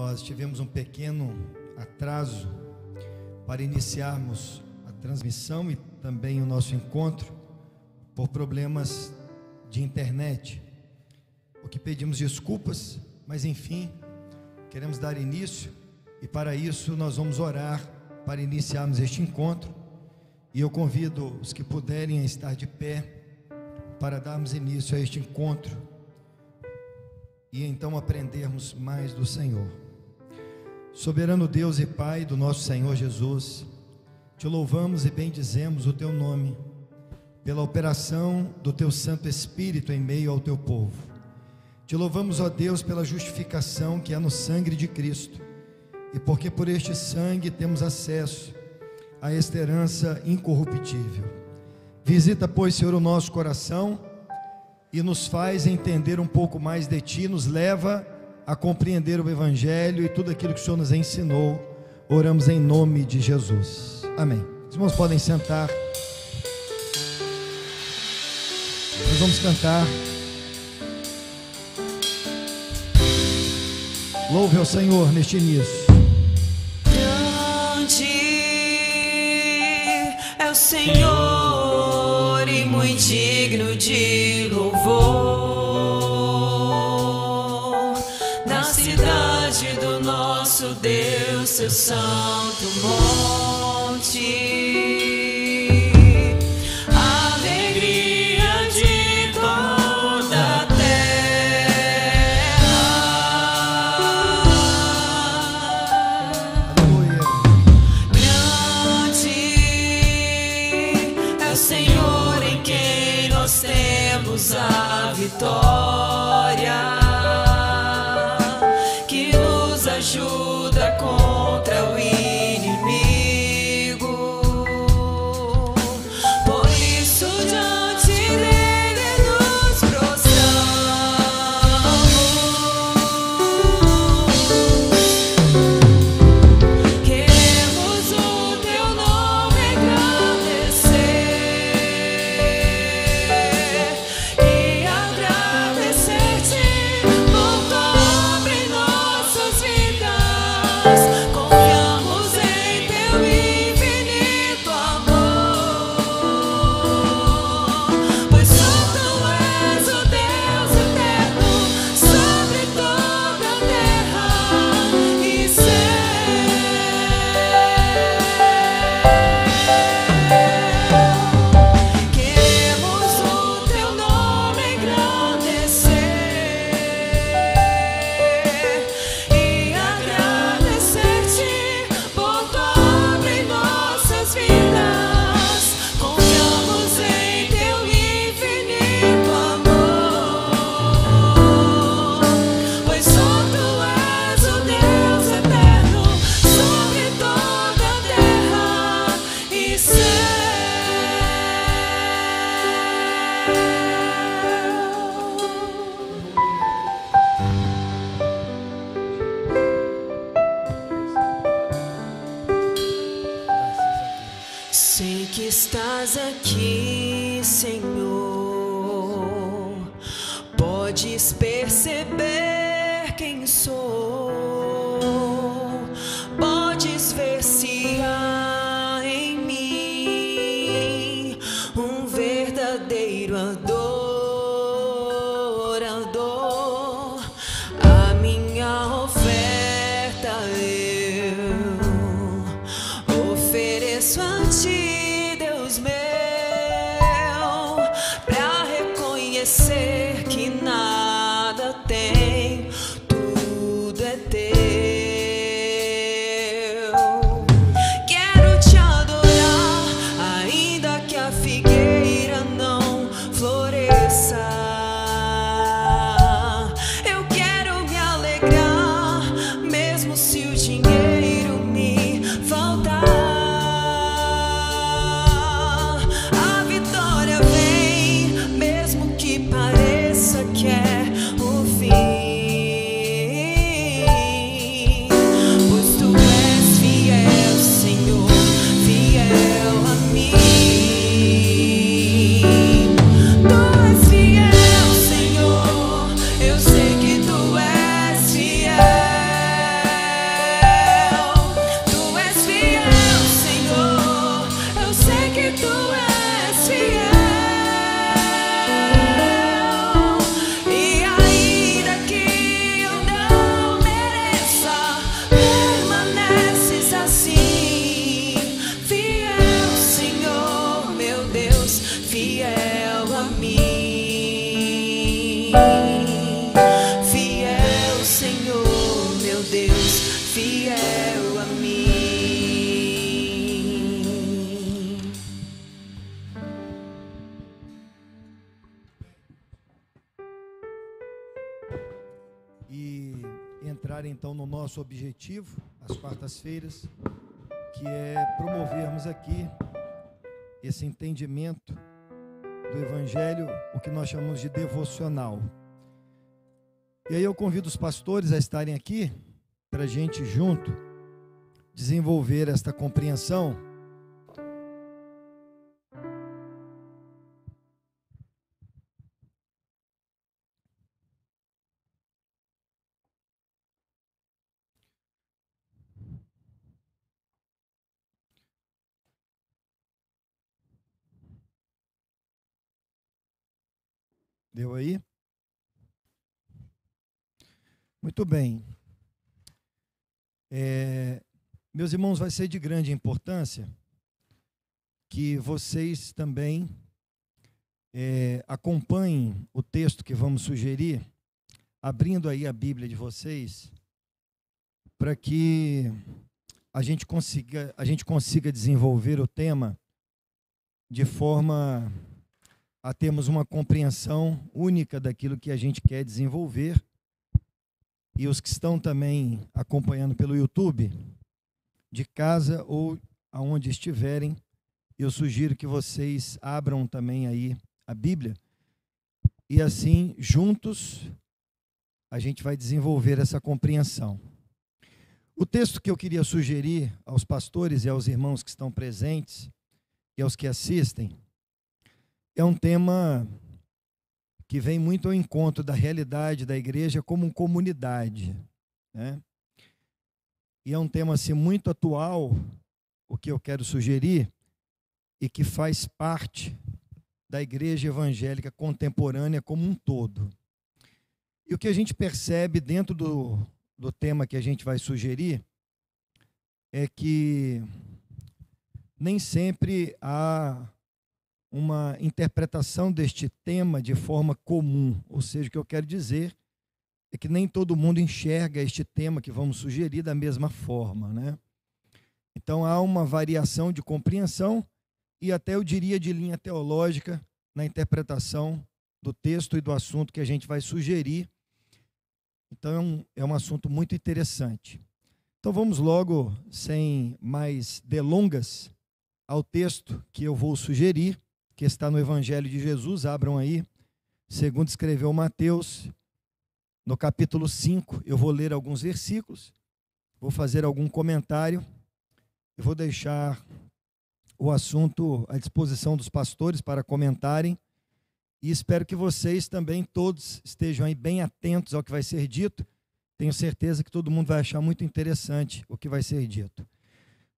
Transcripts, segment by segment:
Nós tivemos um pequeno atraso para iniciarmos a transmissão e também o nosso encontro por problemas de internet, o que pedimos desculpas, mas enfim, queremos dar início e para isso nós vamos orar para iniciarmos este encontro, e eu convido os que puderem a estar de pé para darmos início a este encontro e então aprendermos mais do Senhor. Soberano Deus e Pai do nosso Senhor Jesus, te louvamos e bendizemos o teu nome pela operação do teu Santo Espírito em meio ao teu povo. Te louvamos, ó Deus, pela justificação que há no sangue de Cristo, e porque por este sangue temos acesso a esta herança incorruptível. Visita, pois, Senhor, o nosso coração e nos faz entender um pouco mais de Ti, nos leva a compreender o Evangelho e tudo aquilo que o Senhor nos ensinou. Oramos em nome de Jesus, amém. Os irmãos podem sentar. Nós vamos cantar Louve ao Senhor neste início. Grande é o Senhor e muito digno de louvor, na cidade do nosso Deus, seu santo monte. A vitória que nos ajuda contra o inimigo. Por isso diante dele nos prostramos. Queremos o teu nome engrandecer. Sei que estás aqui, Senhor, podes perceber quem sou, podes ver se há em mim um verdadeiro adorador. A minha oferta eu ofereço a Ti, Deus meu, pra reconhecer que nada tem, tudo é Teu. Quero Te adorar, ainda que a figueira não floresça. Eu quero me alegrar, mesmo se o dinheiro meu Deus, fiel a mim. E entrar então no nosso objetivo, às quartas-feiras, que é promovermos aqui esse entendimento do Evangelho, o que nós chamamos de devocional. E aí eu convido os pastores a estarem aqui para a gente junto desenvolver esta compreensão. Deu aí? Muito bem. Meus irmãos, vai ser de grande importância que vocês também acompanhem o texto que vamos sugerir, abrindo aí a Bíblia de vocês, para que a gente consiga desenvolver o tema de forma a termos uma compreensão única daquilo que a gente quer desenvolver. E os que estão também acompanhando pelo YouTube, de casa ou aonde estiverem, eu sugiro que vocês abram também aí a Bíblia, e assim, juntos, a gente vai desenvolver essa compreensão. O texto que eu queria sugerir aos pastores e aos irmãos que estão presentes e aos que assistem, é um tema que vem muito ao encontro da realidade da igreja como comunidade, né? E é um tema assim, muito atual, o que eu quero sugerir, e que faz parte da igreja evangélica contemporânea como um todo. E o que a gente percebe dentro do tema que a gente vai sugerir é que nem sempre há uma interpretação deste tema de forma comum. Ou seja, o que eu quero dizer é que nem todo mundo enxerga este tema que vamos sugerir da mesma forma, né? Então há uma variação de compreensão e até eu diria de linha teológica na interpretação do texto e do assunto que a gente vai sugerir. Então é um assunto muito interessante. Então vamos logo, sem mais delongas, ao texto que eu vou sugerir, que está no Evangelho de Jesus. Abram aí, segundo escreveu Mateus, no capítulo 5. Eu vou ler alguns versículos, vou fazer algum comentário, e vou deixar o assunto à disposição dos pastores para comentarem, e espero que vocês também todos estejam aí bem atentos ao que vai ser dito. Tenho certeza que todo mundo vai achar muito interessante o que vai ser dito.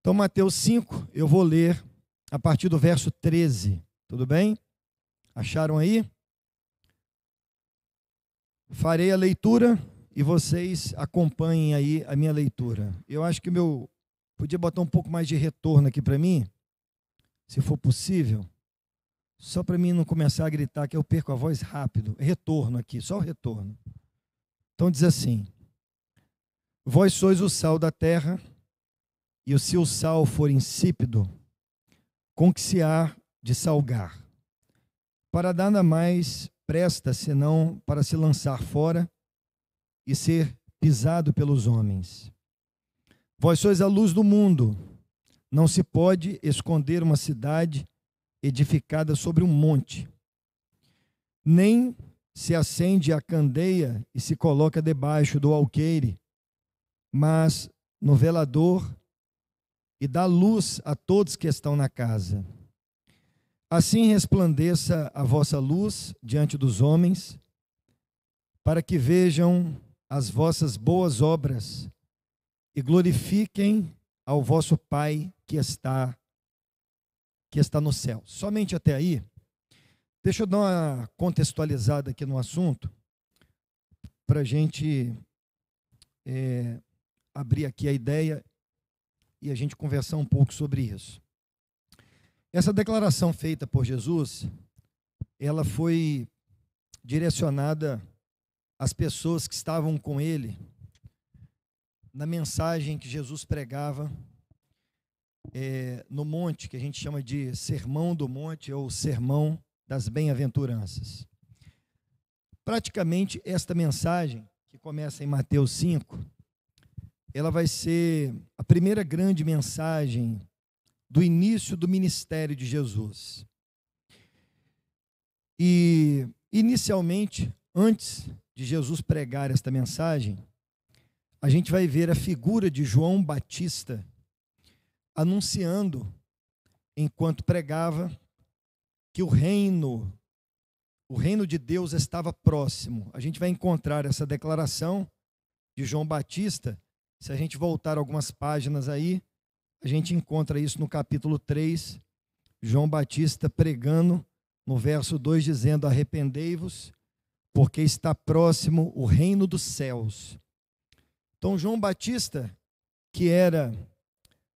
Então, Mateus 5, eu vou ler a partir do verso 13. Tudo bem? Acharam aí? Farei a leitura e vocês acompanhem aí a minha leitura. Eu acho que podia botar um pouco mais de retorno aqui para mim, se for possível, só para mim não começar a gritar que eu perco a voz rápido. Retorno aqui, só o retorno. Então diz assim: vós sois o sal da terra, e se o sal for insípido, com que se há de salgar? Para nada mais presta, senão para se lançar fora e ser pisado pelos homens. Vós sois a luz do mundo. Não se pode esconder uma cidade edificada sobre um monte. Nem se acende a candeia e se coloca debaixo do alqueire, mas no velador, e dá luz a todos que estão na casa. Assim resplandeça a vossa luz diante dos homens, para que vejam as vossas boas obras e glorifiquem ao vosso Pai que está no céu. Somente até aí. Deixa eu dar uma contextualizada aqui no assunto, para a gente abrir aqui a ideia e a gente conversar um pouco sobre isso. Essa declaração feita por Jesus, ela foi direcionada às pessoas que estavam com ele na mensagem que Jesus pregava no monte, que a gente chama de Sermão do Monte ou Sermão das Bem-aventuranças. Praticamente esta mensagem, que começa em Mateus 5, ela vai ser a primeira grande mensagem do início do ministério de Jesus. E, inicialmente, antes de Jesus pregar esta mensagem, a gente vai ver a figura de João Batista anunciando, enquanto pregava, que o reino de Deus estava próximo. A gente vai encontrar essa declaração de João Batista. Se a gente voltar algumas páginas aí, a gente encontra isso no capítulo 3, João Batista pregando no verso 2, dizendo: arrependei-vos, porque está próximo o reino dos céus. Então, João Batista, que era,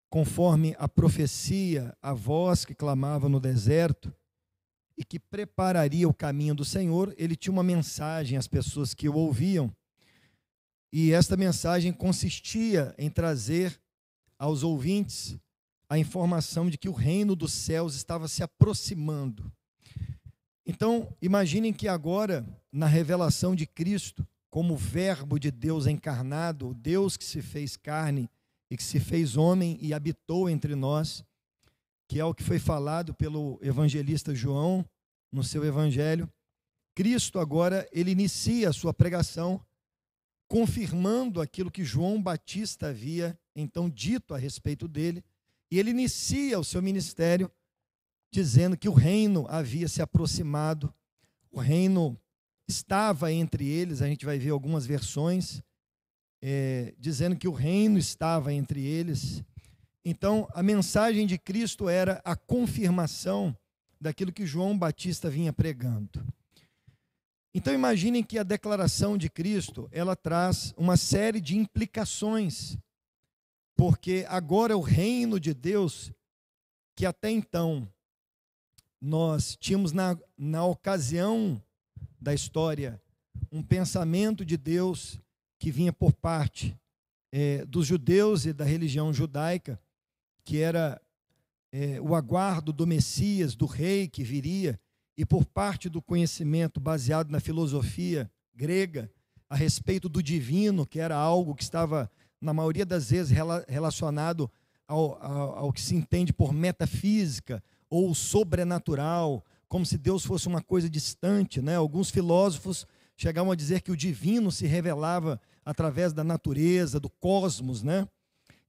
conforme a profecia, a voz que clamava no deserto e que prepararia o caminho do Senhor, ele tinha uma mensagem às pessoas que o ouviam. E esta mensagem consistia em trazer aos ouvintes a informação de que o reino dos céus estava se aproximando. Então, imaginem que agora, na revelação de Cristo, como Verbo de Deus encarnado, o Deus que se fez carne e que se fez homem e habitou entre nós, que é o que foi falado pelo evangelista João no seu evangelho, Cristo agora, ele inicia a sua pregação, confirmando aquilo que João Batista havia então dito a respeito dele, e ele inicia o seu ministério dizendo que o reino havia se aproximado, o reino estava entre eles. A gente vai ver algumas versões dizendo que o reino estava entre eles. Então, a mensagem de Cristo era a confirmação daquilo que João Batista vinha pregando. Então, imaginem que a declaração de Cristo, ela traz uma série de implicações, porque agora o reino de Deus, que até então nós tínhamos na ocasião da história um pensamento de Deus que vinha por parte dos judeus e da religião judaica, que era o aguardo do Messias, do rei que viria, e por parte do conhecimento baseado na filosofia grega a respeito do divino, que era algo que estava, na maioria das vezes, relacionado ao que se entende por metafísica ou sobrenatural, como se Deus fosse uma coisa distante, né? Alguns filósofos chegavam a dizer que o divino se revelava através da natureza, do cosmos, né?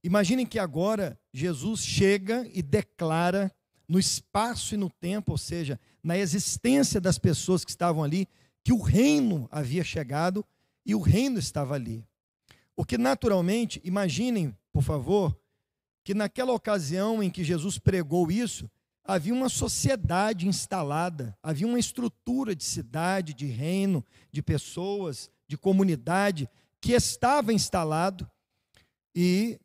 Imaginem que agora Jesus chega e declara no espaço e no tempo, ou seja, na existência das pessoas que estavam ali, que o reino havia chegado e o reino estava ali. O que naturalmente, imaginem, por favor, que naquela ocasião em que Jesus pregou isso, havia uma sociedade instalada, havia uma estrutura de cidade, de reino, de pessoas, de comunidade, que estava instalado, e,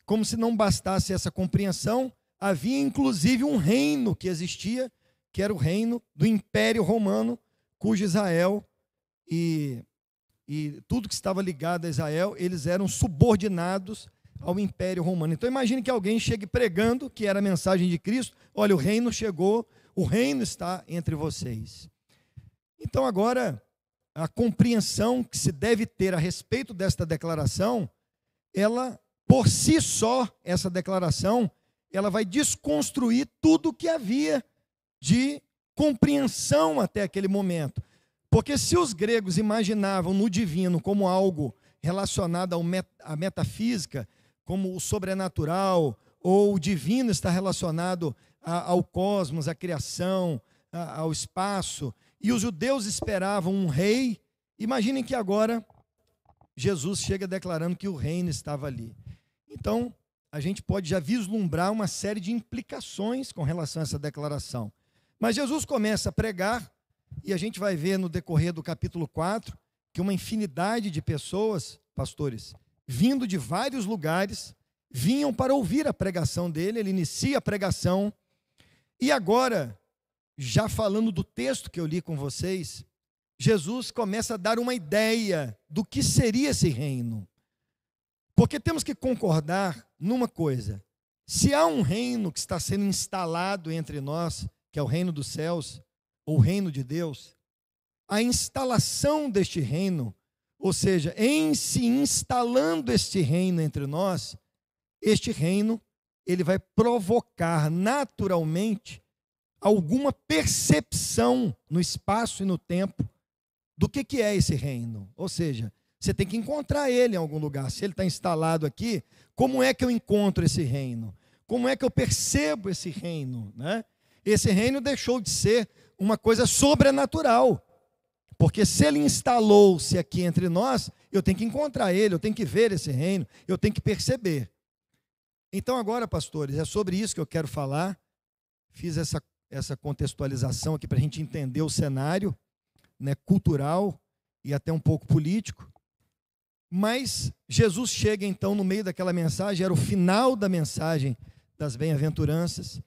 como se não bastasse essa compreensão, havia inclusive um reino que existia, que era o reino do Império Romano, cujo Israel e tudo que estava ligado a Israel, eles eram subordinados ao Império Romano. Então imagine que alguém chegue pregando, que era a mensagem de Cristo: olha, o reino chegou, o reino está entre vocês. Então agora, a compreensão que se deve ter a respeito desta declaração, ela, por si só, essa declaração, ela vai desconstruir tudo o que havia de compreensão até aquele momento. Porque se os gregos imaginavam no divino como algo relacionado à metafísica, como o sobrenatural, ou o divino está relacionado ao cosmos, à criação, ao espaço, e os judeus esperavam um rei, imaginem que agora Jesus chega declarando que o reino estava ali. Então, a gente pode já vislumbrar uma série de implicações com relação a essa declaração. Mas Jesus começa a pregar, e a gente vai ver no decorrer do capítulo 4, que uma infinidade de pessoas, pastores, vindo de vários lugares, vinham para ouvir a pregação dele. Ele inicia a pregação, e agora, já falando do texto que eu li com vocês, Jesus começa a dar uma ideia do que seria esse reino. Porque temos que concordar numa coisa: se há um reino que está sendo instalado entre nós, que é o reino dos céus, ou o reino de Deus, a instalação deste reino, ou seja, em se instalando este reino entre nós, este reino, ele vai provocar naturalmente alguma percepção no espaço e no tempo do que é esse reino. Ou seja, você tem que encontrar ele em algum lugar. Se ele está instalado aqui, como é que eu encontro esse reino? Como é que eu percebo esse reino, né? Esse reino deixou de ser uma coisa sobrenatural, porque se ele instalou-se aqui entre nós, eu tenho que encontrar ele, eu tenho que ver esse reino, eu tenho que perceber. Então agora, pastores, é sobre isso que eu quero falar. Fiz essa contextualização aqui para a gente entender o cenário, né, cultural e até um pouco político. Mas Jesus chega então no meio daquela mensagem, era o final da mensagem das bem-aventuranças,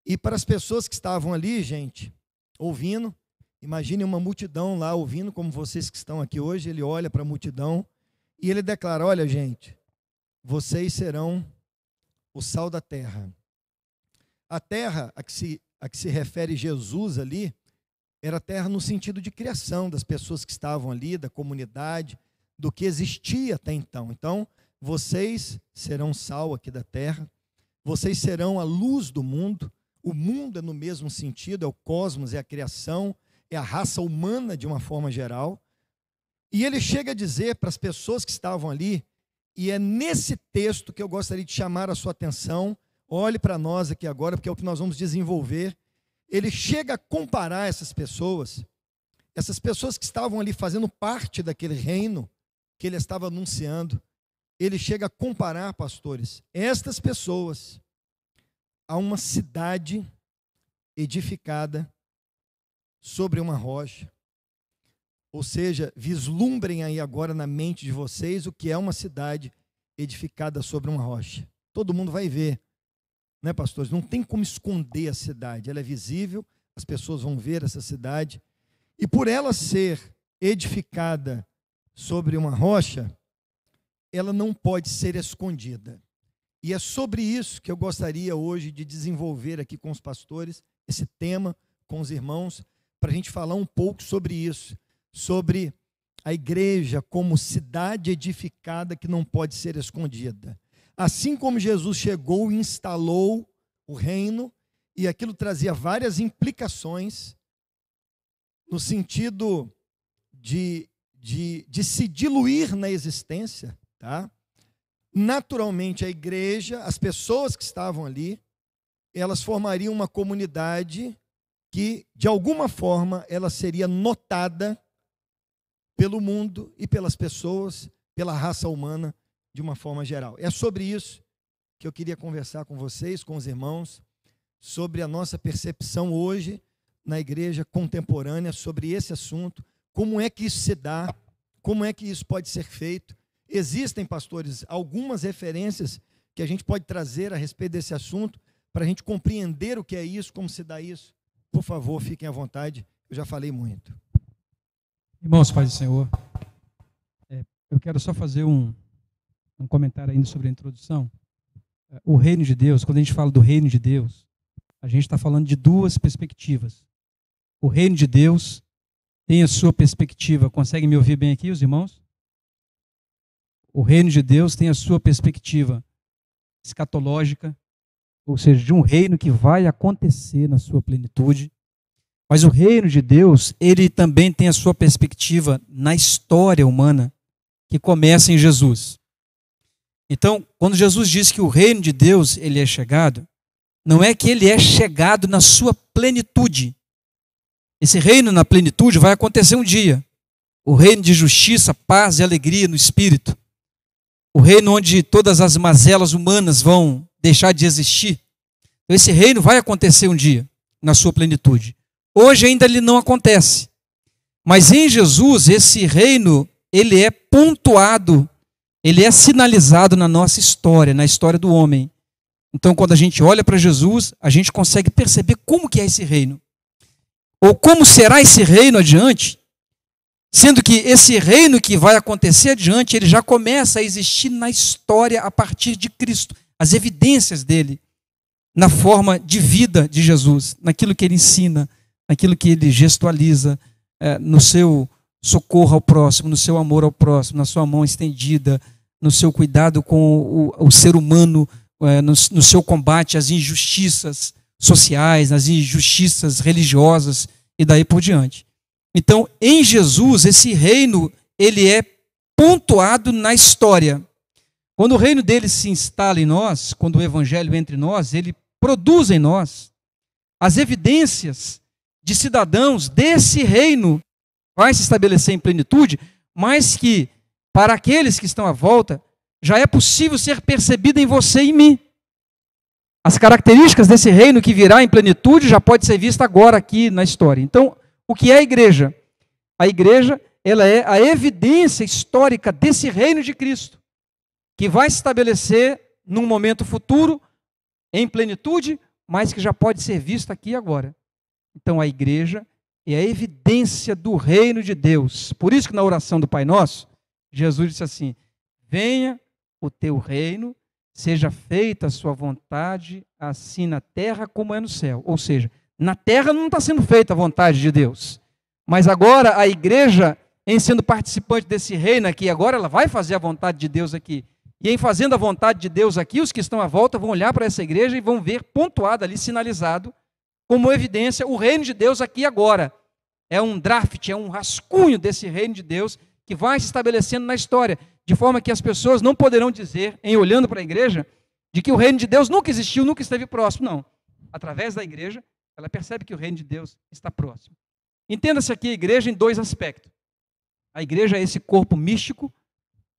e para as pessoas que estavam ali, gente, ouvindo, imagine uma multidão lá ouvindo, como vocês que estão aqui hoje, ele olha para a multidão e ele declara: olha, gente, vocês serão o sal da terra. A terra a que se refere Jesus ali, era terra no sentido de criação das pessoas que estavam ali, da comunidade, do que existia até então. Então, vocês serão sal aqui da terra, vocês serão a luz do mundo. O mundo é no mesmo sentido, é o cosmos, é a criação, é a raça humana de uma forma geral. E ele chega a dizer para as pessoas que estavam ali, e é nesse texto que eu gostaria de chamar a sua atenção, olhe para nós aqui agora, porque é o que nós vamos desenvolver. Ele chega a comparar essas pessoas que estavam ali fazendo parte daquele reino que ele estava anunciando. Ele chega a comparar, pastores, estas pessoas a uma cidade edificada sobre uma rocha. Ou seja, vislumbrem aí agora na mente de vocês o que é uma cidade edificada sobre uma rocha. Todo mundo vai ver, né, pastores? Não tem como esconder a cidade, ela é visível, as pessoas vão ver essa cidade, e por ela ser edificada sobre uma rocha, ela não pode ser escondida. E é sobre isso que eu gostaria hoje de desenvolver aqui com os pastores, esse tema com os irmãos, para a gente falar um pouco sobre isso, sobre a igreja como cidade edificada que não pode ser escondida. Assim como Jesus chegou e instalou o reino, e aquilo trazia várias implicações, no sentido de se diluir na existência, tá? Naturalmente, a igreja, as pessoas que estavam ali, elas formariam uma comunidade que, de alguma forma, ela seria notada pelo mundo e pelas pessoas, pela raça humana, de uma forma geral. É sobre isso que eu queria conversar com vocês, com os irmãos, sobre a nossa percepção hoje na igreja contemporânea, sobre esse assunto, como é que isso se dá, como é que isso pode ser feito. Existem, pastores, algumas referências que a gente pode trazer a respeito desse assunto, para a gente compreender o que é isso, como se dá isso. Por favor, fiquem à vontade, eu já falei muito. Irmãos, paz do Senhor, eu quero só fazer um comentário ainda sobre a introdução. O reino de Deus, quando a gente fala do reino de Deus, a gente está falando de duas perspectivas. O reino de Deus tem a sua perspectiva. Conseguem me ouvir bem aqui, os irmãos? O reino de Deus tem a sua perspectiva escatológica, ou seja, de um reino que vai acontecer na sua plenitude. Mas o reino de Deus, ele também tem a sua perspectiva na história humana, que começa em Jesus. Então, quando Jesus diz que o reino de Deus ele é chegado, não é que ele é chegado na sua plenitude. Esse reino na plenitude vai acontecer um dia. O reino de justiça, paz e alegria no Espírito. O reino onde todas as mazelas humanas vão deixar de existir. Então, esse reino vai acontecer um dia, na sua plenitude. Hoje ainda ele não acontece. Mas em Jesus, esse reino, ele é pontuado, ele é sinalizado na nossa história, na história do homem. Então, quando a gente olha para Jesus, a gente consegue perceber como que é esse reino. Ou como será esse reino adiante, Sendo que esse reino que vai acontecer adiante, ele já começa a existir na história a partir de Cristo. As evidências dele, na forma de vida de Jesus, naquilo que ele ensina, naquilo que ele gestualiza, no seu socorro ao próximo, no seu amor ao próximo, na sua mão estendida, no seu cuidado com o ser humano, no seu combate às injustiças sociais, às injustiças religiosas e daí por diante. Então, em Jesus, esse reino, ele é pontuado na história. Quando o reino dele se instala em nós, quando o evangelho entra em nós, ele produz em nós as evidências de cidadãos desse reino, vai se estabelecer em plenitude, mas que, para aqueles que estão à volta, já é possível ser percebido em você e em mim. As características desse reino que virá em plenitude já pode ser vista agora aqui na história. Então, o que é a igreja? A igreja, ela é a evidência histórica desse reino de Cristo, que vai se estabelecer num momento futuro, em plenitude, mas que já pode ser visto aqui e agora. Então, a igreja é a evidência do reino de Deus. Por isso que na oração do Pai Nosso, Jesus disse assim: venha o teu reino, seja feita a sua vontade, assim na terra como é no céu. Ou seja, na terra não está sendo feita a vontade de Deus. Mas agora a igreja, em sendo participante desse reino aqui, agora ela vai fazer a vontade de Deus aqui. E em fazendo a vontade de Deus aqui, os que estão à volta vão olhar para essa igreja e vão ver pontuado ali, sinalizado, como evidência, o reino de Deus aqui agora. É um draft, é um rascunho desse reino de Deus que vai se estabelecendo na história, de forma que as pessoas não poderão dizer, em olhando para a igreja, de que o reino de Deus nunca existiu, nunca esteve próximo. Não. Através da igreja, ela percebe que o reino de Deus está próximo. Entenda-se aqui a igreja em dois aspectos. A igreja é esse corpo místico,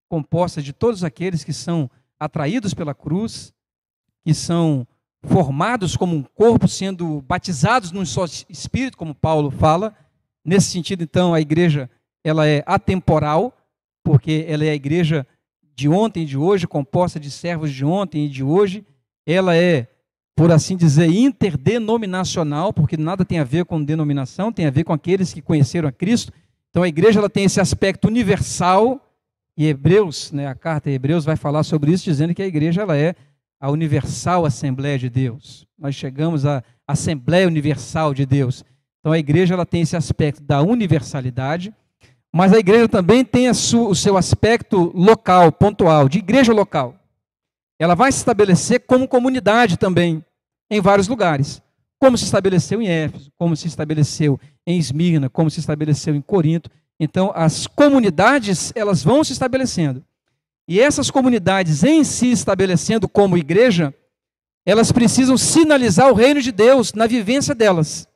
composta de todos aqueles que são atraídos pela cruz, que são formados como um corpo, sendo batizados num só espírito, como Paulo fala. Nesse sentido, então, a igreja ela é atemporal, porque ela é a igreja de ontem e de hoje, composta de servos de ontem e de hoje. Ela é, por assim dizer, interdenominacional, porque nada tem a ver com denominação, tem a ver com aqueles que conheceram a Cristo. Então a igreja ela tem esse aspecto universal, e Hebreus, a carta de Hebreus vai falar sobre isso, dizendo que a igreja ela é a universal Assembleia de Deus. Nós chegamos à Assembleia Universal de Deus. Então a igreja ela tem esse aspecto da universalidade, mas a igreja também tem o seu aspecto local, pontual, de igreja local. Ela vai se estabelecer como comunidade também, em vários lugares. Como se estabeleceu em Éfeso, como se estabeleceu em Esmirna, como se estabeleceu em Corinto. Então, as comunidades, elas vão se estabelecendo. E essas comunidades em si estabelecendo como igreja, elas precisam sinalizar o reino de Deus na vivência delas.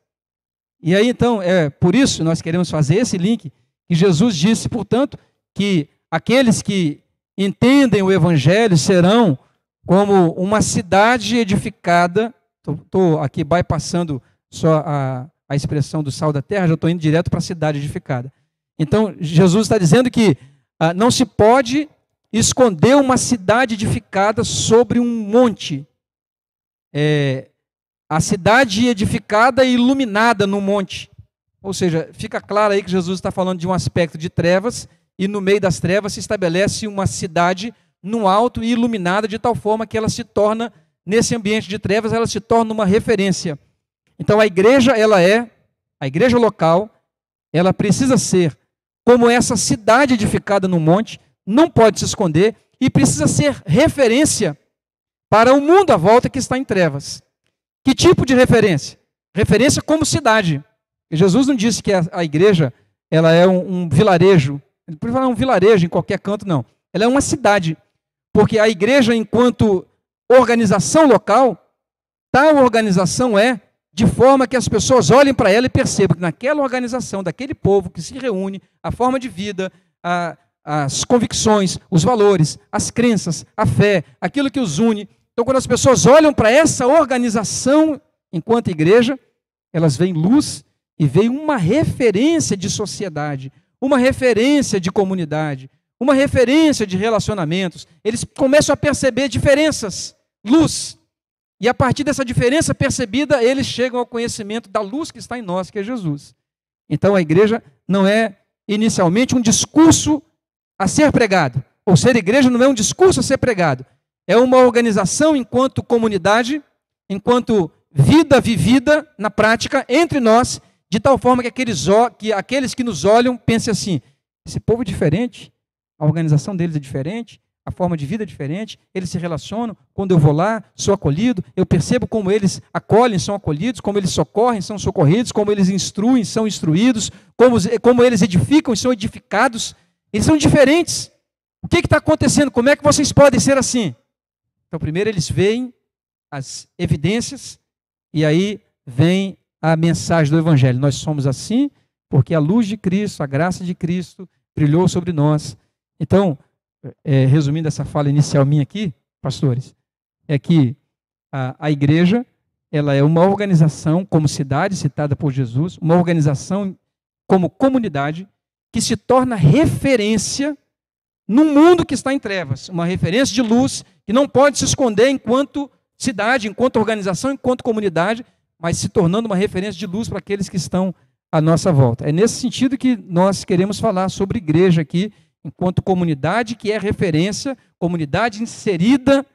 E aí, então, por isso nós queremos fazer esse link, que Jesus disse, portanto, que aqueles que entendem o evangelho serão como uma cidade edificada. Estou aqui bypassando só a expressão do sal da terra, já estou indo direto para a cidade edificada. Então, Jesus está dizendo que não se pode esconder uma cidade edificada sobre um monte. A cidade edificada e iluminada no monte. Ou seja, fica claro aí que Jesus está falando de um aspecto de trevas, e no meio das trevas se estabelece uma cidade no alto e iluminada de tal forma que ela se torna, nesse ambiente de trevas, ela se torna uma referência. Então a igreja, a igreja local, ela precisa ser como essa cidade edificada no monte, não pode se esconder e precisa ser referência para o mundo à volta que está em trevas. Que tipo de referência? Referência como cidade. Jesus não disse que a igreja ela é um vilarejo. Ele não pode falar um vilarejo em qualquer canto, não. Ela é uma cidade. Porque a igreja, enquanto organização local, tal organização é de forma que as pessoas olhem para ela e percebam que naquela organização, daquele povo que se reúne, a forma de vida, as convicções, os valores, as crenças, a fé, aquilo que os une. Então, quando as pessoas olham para essa organização enquanto igreja, elas veem luz e veem uma referência de sociedade, uma referência de comunidade, uma referência de relacionamentos. Eles começam a perceber diferenças, luz. E a partir dessa diferença percebida, eles chegam ao conhecimento da luz que está em nós, que é Jesus. Então a igreja não é inicialmente um discurso a ser pregado. Ou ser igreja não é um discurso a ser pregado. É uma organização enquanto comunidade, enquanto vida vivida na prática entre nós, de tal forma que aqueles que nos olham pensem assim: esse povo é diferente, a organização deles é diferente, a forma de vida é diferente, eles se relacionam, quando eu vou lá, sou acolhido, eu percebo como eles acolhem, são acolhidos, como eles socorrem, são socorridos, como eles instruem, são instruídos, como eles edificam, são edificados. Eles são diferentes. O que está acontecendo? Como é que vocês podem ser assim? Então, primeiro eles veem as evidências e aí vem a mensagem do Evangelho. Nós somos assim porque a luz de Cristo, a graça de Cristo brilhou sobre nós. Então, resumindo essa fala inicial minha aqui, pastores, é que a igreja, ela é uma organização como cidade, citada por Jesus, uma organização como comunidade que se torna referência num mundo que está em trevas, uma referência de luz que não pode se esconder enquanto cidade, enquanto organização, enquanto comunidade, mas se tornando uma referência de luz para aqueles que estão à nossa volta. É nesse sentido que nós queremos falar sobre igreja aqui, enquanto comunidade que é referência, comunidade inserida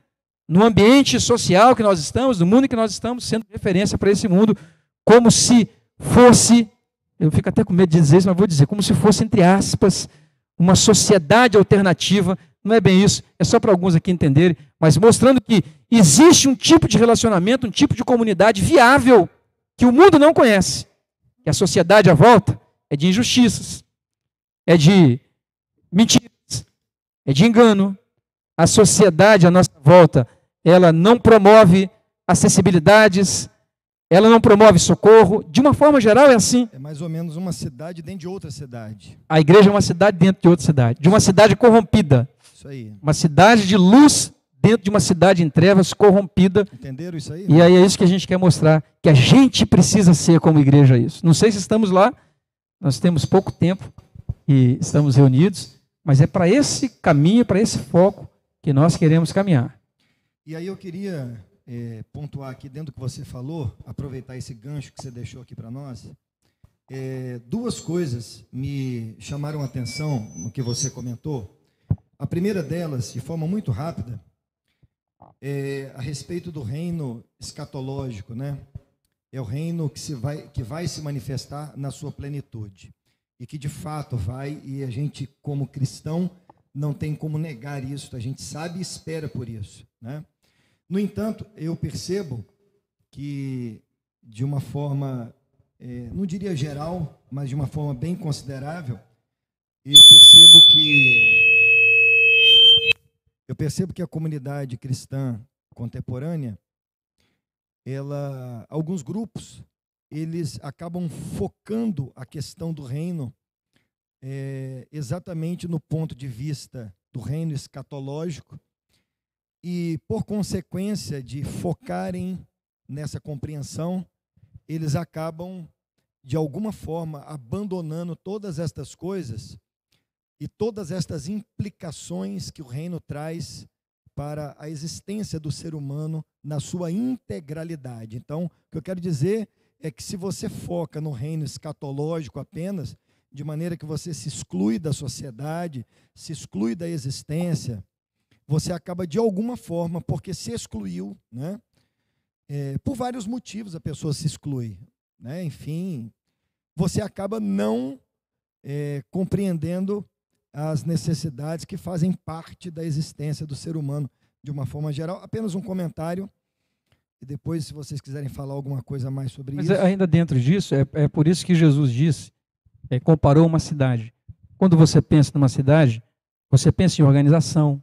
no ambiente social que nós estamos, no mundo que nós estamos, sendo referência para esse mundo, como se fosse, eu fico até com medo de dizer isso, mas vou dizer, como se fosse, entre aspas, uma sociedade alternativa. Não é bem isso, é só para alguns aqui entenderem, mas mostrando que existe um tipo de relacionamento, um tipo de comunidade viável, que o mundo não conhece. E a sociedade à volta é de injustiças, é de mentiras, é de engano. A sociedade à nossa volta, ela não promove acessibilidades, ela não promove socorro. De uma forma geral é assim. É mais ou menos uma cidade dentro de outra cidade. A igreja é uma cidade dentro de outra cidade, de uma cidade corrompida. Isso aí. Uma cidade de luz dentro de uma cidade em trevas corrompida. Entenderam isso aí? E aí é isso que a gente quer mostrar, que a gente precisa ser como igreja isso. Não sei se estamos lá, nós temos pouco tempo e estamos reunidos, mas é para esse caminho, para esse foco que nós queremos caminhar. E aí eu queria pontuar aqui dentro do que você falou, aproveitar esse gancho que você deixou aqui para nós. Duas coisas me chamaram a atenção no que você comentou. A primeira delas, de forma muito rápida, é a respeito do reino escatológico, né? É o reino que vai se manifestar na sua plenitude. E que de fato vai, e a gente, como cristão, não tem como negar isso, a gente sabe e espera por isso, né? No entanto, eu percebo que, de uma forma, não diria geral, mas de uma forma bem considerável, eu percebo que a comunidade cristã contemporânea, alguns grupos, eles acabam focando a questão do reino exatamente no ponto de vista do reino escatológico e, por consequência de focarem nessa compreensão, eles acabam, de alguma forma, abandonando todas estas coisas e todas estas implicações que o reino traz para a existência do ser humano na sua integralidade. Então, o que eu quero dizer é que se você foca no reino escatológico apenas, de maneira que você se exclui da sociedade, se exclui da existência, você acaba de alguma forma, porque se excluiu, né? Por vários motivos a pessoa se exclui, né? Enfim, você acaba não compreendendo as necessidades que fazem parte da existência do ser humano de uma forma geral. Apenas um comentário, e depois, se vocês quiserem falar alguma coisa mais sobre isso. Mas ainda dentro disso, é por isso que Jesus disse, comparou uma cidade. Quando você pensa numa cidade, você pensa em organização,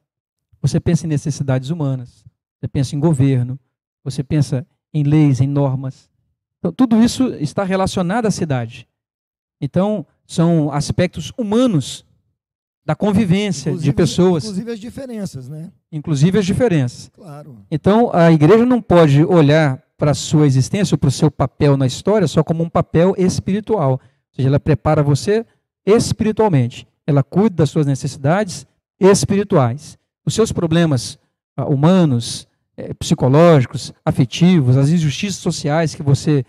você pensa em necessidades humanas, você pensa em governo, você pensa em leis, em normas. Então, tudo isso está relacionado à cidade. Então, são aspectos humanos da convivência de pessoas. Inclusive as diferenças, né? Inclusive as diferenças. Claro. Então, a igreja não pode olhar para a sua existência, para o seu papel na história, só como um papel espiritual. Ou seja, ela prepara você espiritualmente. Ela cuida das suas necessidades espirituais. Os seus problemas humanos, psicológicos, afetivos, as injustiças sociais que você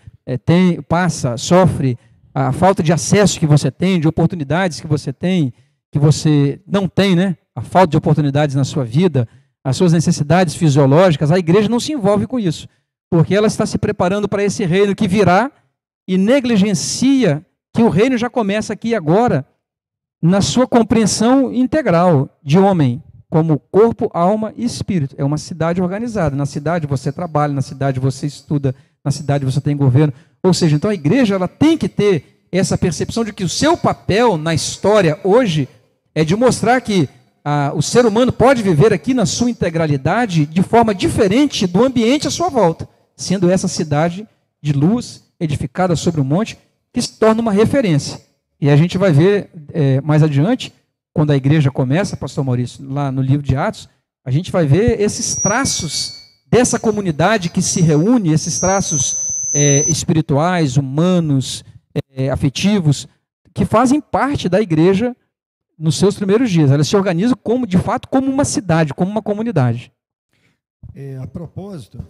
sofre, a falta de acesso que você tem, de oportunidades que você tem, que você não tem, né? A falta de oportunidades na sua vida, as suas necessidades fisiológicas, a igreja não se envolve com isso, porque ela está se preparando para esse reino que virá e negligencia que o reino já começa aqui agora, na sua compreensão integral de homem, como corpo, alma e espírito. É uma cidade organizada. Na cidade você trabalha, na cidade você estuda, na cidade você tem governo. Ou seja, então a igreja ela tem que ter essa percepção de que o seu papel na história hoje é de mostrar que o ser humano pode viver aqui na sua integralidade de forma diferente do ambiente à sua volta, sendo essa cidade de luz, edificada sobre um monte, que se torna uma referência. E a gente vai ver mais adiante, quando a igreja começa, pastor Maurício, lá no livro de Atos, a gente vai ver esses traços dessa comunidade que se reúne, esses traços espirituais, humanos, afetivos, que fazem parte da igreja nos seus primeiros dias. Elas se organizam como, de fato, como uma cidade, como uma comunidade. A propósito,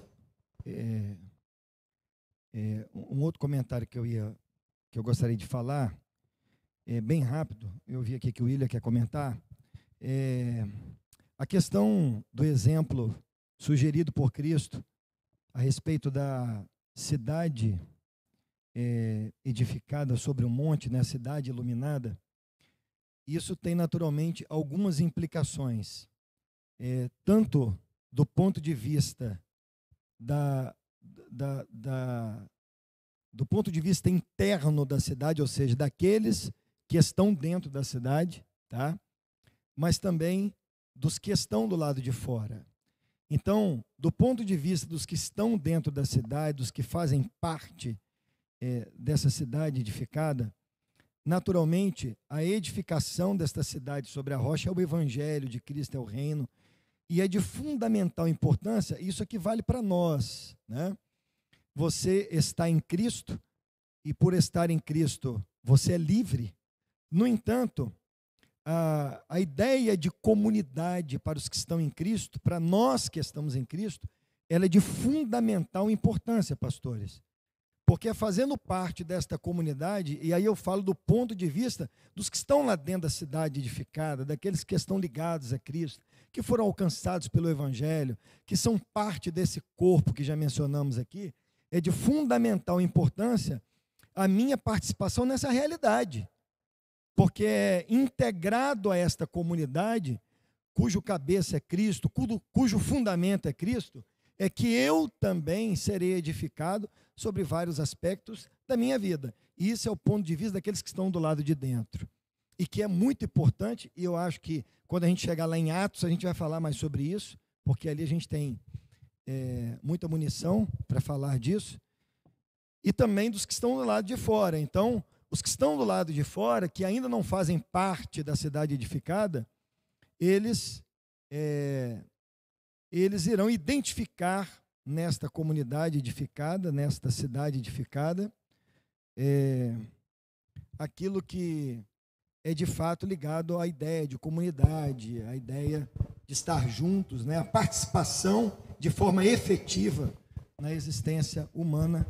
um outro comentário que eu gostaria de falar, bem rápido, eu vi aqui que o William quer comentar, a questão do exemplo sugerido por Cristo a respeito da cidade edificada sobre um monte, né, a cidade iluminada. Isso tem naturalmente algumas implicações, tanto do ponto de vista do ponto de vista interno da cidade, ou seja, daqueles que estão dentro da cidade, tá? Mas também dos que estão do lado de fora. Então, do ponto de vista dos que estão dentro da cidade, dos que fazem parte dessa cidade edificada, naturalmente, a edificação desta cidade sobre a rocha é o evangelho de Cristo, é o reino, e é de fundamental importância, isso aqui vale para nós, né? Você está em Cristo, e por estar em Cristo, você é livre. No entanto, a ideia de comunidade para os que estão em Cristo, para nós que estamos em Cristo, ela é de fundamental importância, pastores. Porque é fazendo parte desta comunidade, e aí eu falo do ponto de vista dos que estão lá dentro da cidade edificada, daqueles que estão ligados a Cristo, que foram alcançados pelo Evangelho, que são parte desse corpo que já mencionamos aqui, é de fundamental importância a minha participação nessa realidade. Porque é integrado a esta comunidade, cujo cabeça é Cristo, cujo fundamento é Cristo, é que eu também serei edificado sobre vários aspectos da minha vida. E isso é o ponto de vista daqueles que estão do lado de dentro. E que é muito importante, e eu acho que quando a gente chegar lá em Atos, a gente vai falar mais sobre isso, porque ali a gente tem muita munição para falar disso, e também dos que estão do lado de fora. Então, os que estão do lado de fora, que ainda não fazem parte da cidade edificada, eles irão identificar nesta comunidade edificada, nesta cidade edificada, aquilo que é de fato ligado à ideia de comunidade, à ideia de estar juntos, né? A participação de forma efetiva na existência humana,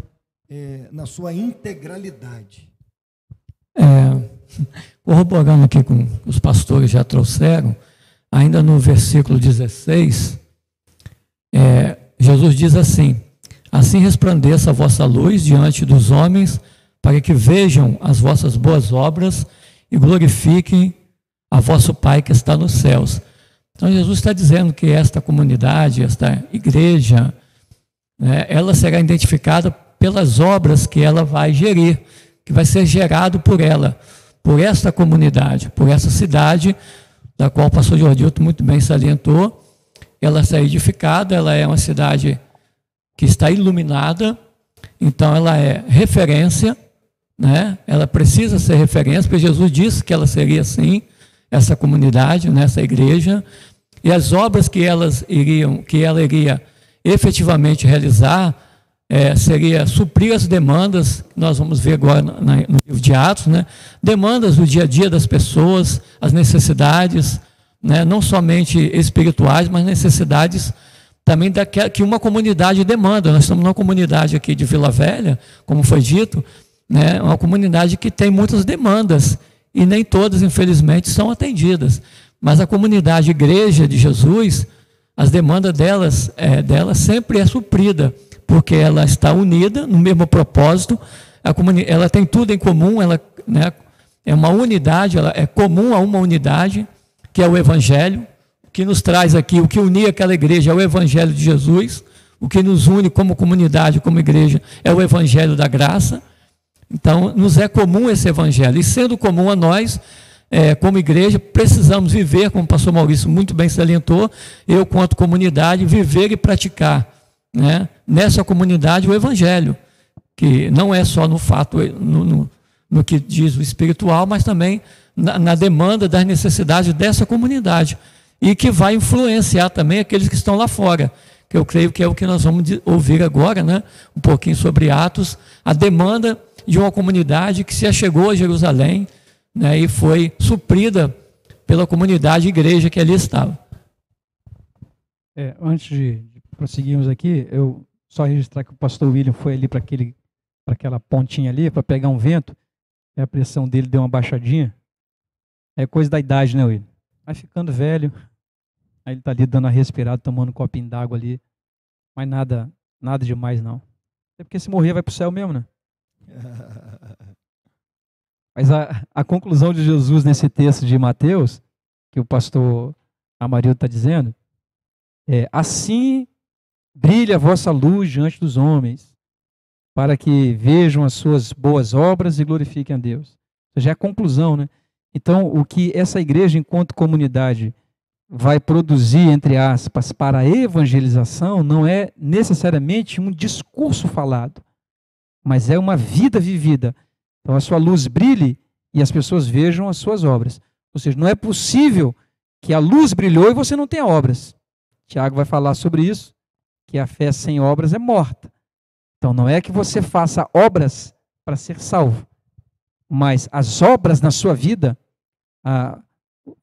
na sua integralidade. Corroborando aqui com os pastores já trouxeram, ainda no versículo 16, Jesus diz assim: assim resplandeça a vossa luz diante dos homens, para que vejam as vossas boas obras e glorifiquem a vosso Pai que está nos céus. Então Jesus está dizendo que esta comunidade, esta igreja, ela será identificada pelas obras que ela vai gerir, que vai ser gerado por ela, por esta comunidade, por essa cidade, da qual o pastor Jordilton muito bem salientou. Ela está edificada, ela é uma cidade que está iluminada, então ela é referência, né? Ela precisa ser referência, porque Jesus disse que ela seria assim, essa comunidade, nessa igreja, e as obras que ela iria efetivamente realizar, seria suprir as demandas, que nós vamos ver agora no livro de Atos, né? Demandas do dia a dia das pessoas, as necessidades, né? Não somente espirituais, mas necessidades também que uma comunidade demanda. Nós estamos numa comunidade aqui de Vila Velha, como foi dito, né? Uma comunidade que tem muitas demandas e nem todas, infelizmente, são atendidas. Mas a comunidade Igreja de Jesus, as demandas dela sempre é suprida, porque ela está unida no mesmo propósito, ela tem tudo em comum, ela, né, é uma unidade, ela é comum a uma unidade, que é o Evangelho, que nos traz aqui, o que unia aquela igreja é o Evangelho de Jesus, o que nos une como comunidade, como igreja, é o Evangelho da graça. Então, nos é comum esse Evangelho, e sendo comum a nós, como igreja, precisamos viver, como o pastor Maurício muito bem salientou, eu, quanto comunidade, viver e praticar, né, nessa comunidade o Evangelho, que não é só no fato, no que diz o espiritual, mas também na demanda das necessidades dessa comunidade, e que vai influenciar também aqueles que estão lá fora, que eu creio que é o que nós vamos ouvir agora, né, um pouquinho sobre Atos, a demanda de uma comunidade que se achegou a Jerusalém, né, e foi suprida pela comunidade igreja que ali estava. Antes de prosseguirmos aqui, eu só registrar que o pastor William foi ali para aquela pontinha ali, para pegar um vento, e a pressão dele deu uma baixadinha. É coisa da idade, né, William? Vai ficando velho, aí ele está ali dando uma respirada, tomando um copinho d'água ali, mas nada demais não. É porque se morrer vai para o céu mesmo, né? Mas a conclusão de Jesus nesse texto de Mateus, que o pastor Amarildo está dizendo, assim brilha a vossa luz diante dos homens, para que vejam as suas boas obras e glorifiquem a Deus. Ou seja, é a conclusão, né? Então, o que essa igreja, enquanto comunidade, vai produzir, entre aspas, para a evangelização, não é necessariamente um discurso falado, mas é uma vida vivida. Então, a sua luz brilhe e as pessoas vejam as suas obras. Ou seja, não é possível que a luz brilhou e você não tenha obras. Tiago vai falar sobre isso, que a fé sem obras é morta. Então, não é que você faça obras para ser salvo, mas as obras na sua vida,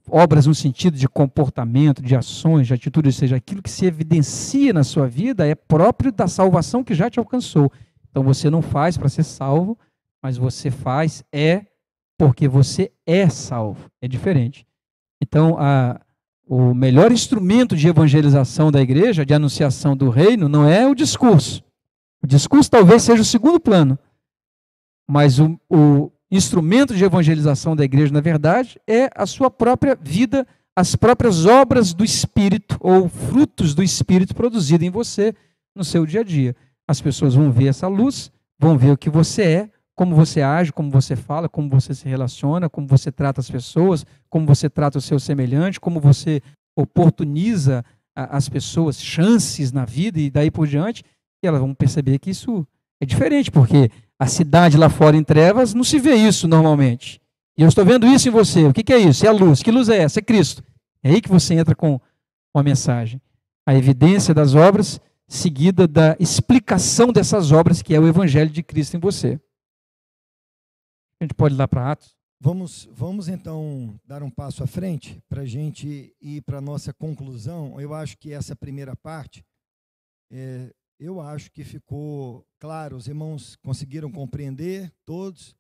obras no sentido de comportamento, de ações, de atitudes, ou seja, aquilo que se evidencia na sua vida é próprio da salvação que já te alcançou. Então, você não faz para ser salvo, mas você faz porque você é salvo. É diferente. Então, o melhor instrumento de evangelização da igreja, de anunciação do reino, não é o discurso. O discurso talvez seja o segundo plano, mas o instrumento de evangelização da igreja, na verdade, é a sua própria vida, as próprias obras do Espírito, ou frutos do Espírito produzidos em você, no seu dia a dia. As pessoas vão ver essa luz, vão ver o que você é, como você age, como você fala, como você se relaciona, como você trata as pessoas, como você trata o seu semelhante, como você oportuniza as pessoas, chances na vida e daí por diante, e elas vão perceber que isso é diferente, porque a cidade lá fora em trevas não se vê isso normalmente. E eu estou vendo isso em você. O que é isso? É a luz. Que luz é essa? É Cristo. É aí que você entra com a mensagem. A evidência das obras, seguida da explicação dessas obras, que é o Evangelho de Cristo em você. A gente pode ir lá para Atos? Vamos então dar um passo à frente para a gente ir para a nossa conclusão. Eu acho que essa primeira parte, eu acho que ficou claro. Os irmãos conseguiram compreender todos?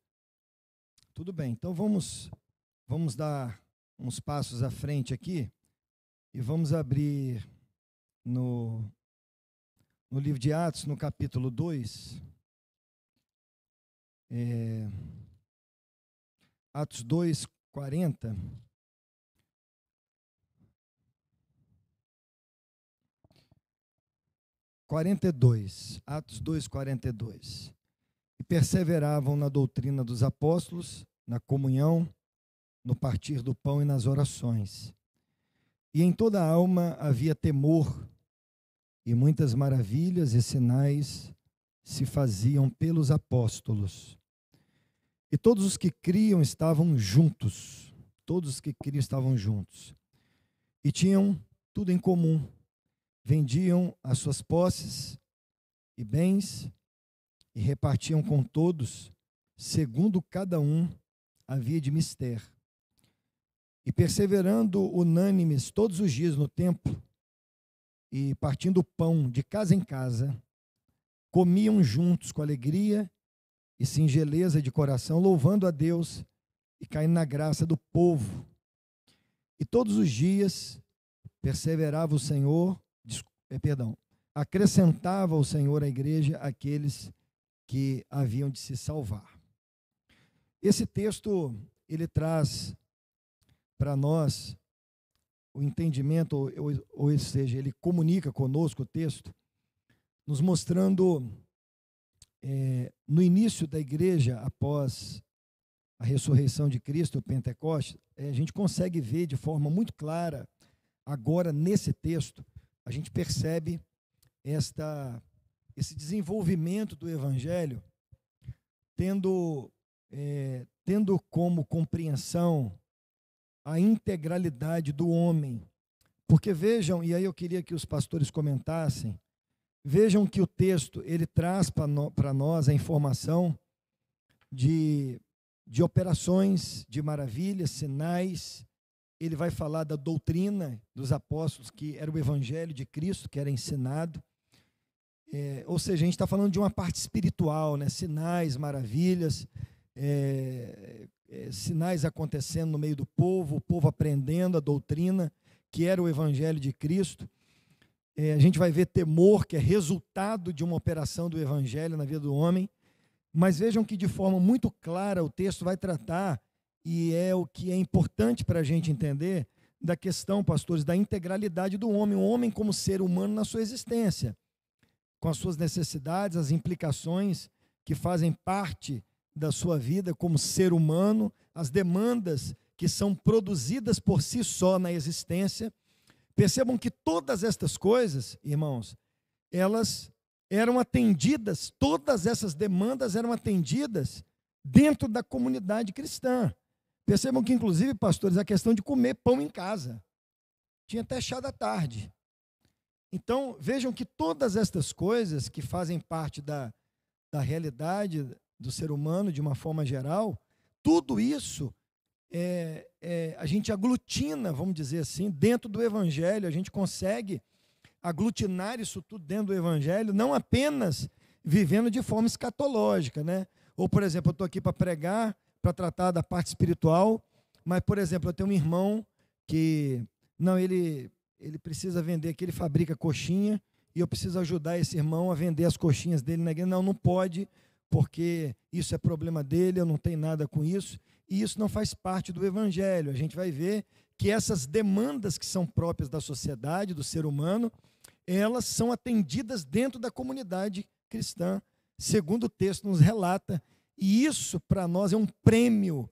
Tudo bem. Então vamos dar uns passos à frente aqui e vamos abrir no livro de Atos, no capítulo 2. Atos 2, 40. Atos 2, 42. E perseveravam na doutrina dos apóstolos, na comunhão, no partir do pão e nas orações. E em toda a alma havia temor, e muitas maravilhas e sinais se faziam pelos apóstolos. E todos os que criam estavam juntos. Todos os que criam estavam juntos. E tinham tudo em comum. Vendiam as suas posses e bens e repartiam com todos, segundo cada um havia de mister. E perseverando unânimes todos os dias no templo, e partindo o pão de casa em casa, comiam juntos com alegria e singeleza de coração, louvando a Deus e caindo na graça do povo. E todos os dias perseverava o Senhor, acrescentava o Senhor à igreja aqueles que haviam de se salvar. Esse texto, ele traz para nós o entendimento, ou seja, ele comunica conosco o texto, nos mostrando, no início da igreja, após a ressurreição de Cristo, o Pentecostes, a gente consegue ver de forma muito clara, agora nesse texto, a gente percebe esse desenvolvimento do Evangelho, tendo como compreensão a integralidade do homem. Porque vejam, e aí eu queria que os pastores comentassem, vejam que o texto, ele traz para nós a informação de operações, de maravilhas, sinais. Ele vai falar da doutrina dos apóstolos, que era o evangelho de Cristo, que era ensinado. Ou seja, a gente está falando de uma parte espiritual, né? Sinais, maravilhas, sinais acontecendo no meio do povo, o povo aprendendo a doutrina, que era o evangelho de Cristo. A gente vai ver temor, que é resultado de uma operação do evangelho na vida do homem. Mas vejam que de forma muito clara o texto vai tratar, e é o que é importante para a gente entender, da questão, pastores, da integralidade do homem, o homem como ser humano na sua existência, com as suas necessidades, as implicações que fazem parte da sua vida como ser humano, as demandas que são produzidas por si só na existência. Percebam que todas estas coisas, irmãos, elas eram atendidas, todas essas demandas eram atendidas dentro da comunidade cristã. Percebam que, inclusive, pastores, a questão de comer pão em casa. Tinha até chá da tarde. Então, vejam que todas estas coisas que fazem parte da realidade do ser humano, de uma forma geral, tudo isso a gente aglutina, vamos dizer assim, dentro do Evangelho. A gente consegue aglutinar isso tudo dentro do Evangelho, não apenas vivendo de forma escatológica, né? Ou, por exemplo, eu estou aqui para pregar, para tratar da parte espiritual, mas, por exemplo, eu tenho um irmão que, ele precisa vender, que ele fabrica coxinha, e eu preciso ajudar esse irmão a vender as coxinhas dele na igreja. Não pode, porque isso é problema dele, eu não tenho nada com isso, e isso não faz parte do Evangelho. A gente vai ver que essas demandas que são próprias da sociedade, do ser humano, elas são atendidas dentro da comunidade cristã, segundo o texto nos relata, e isso para nós é um prêmio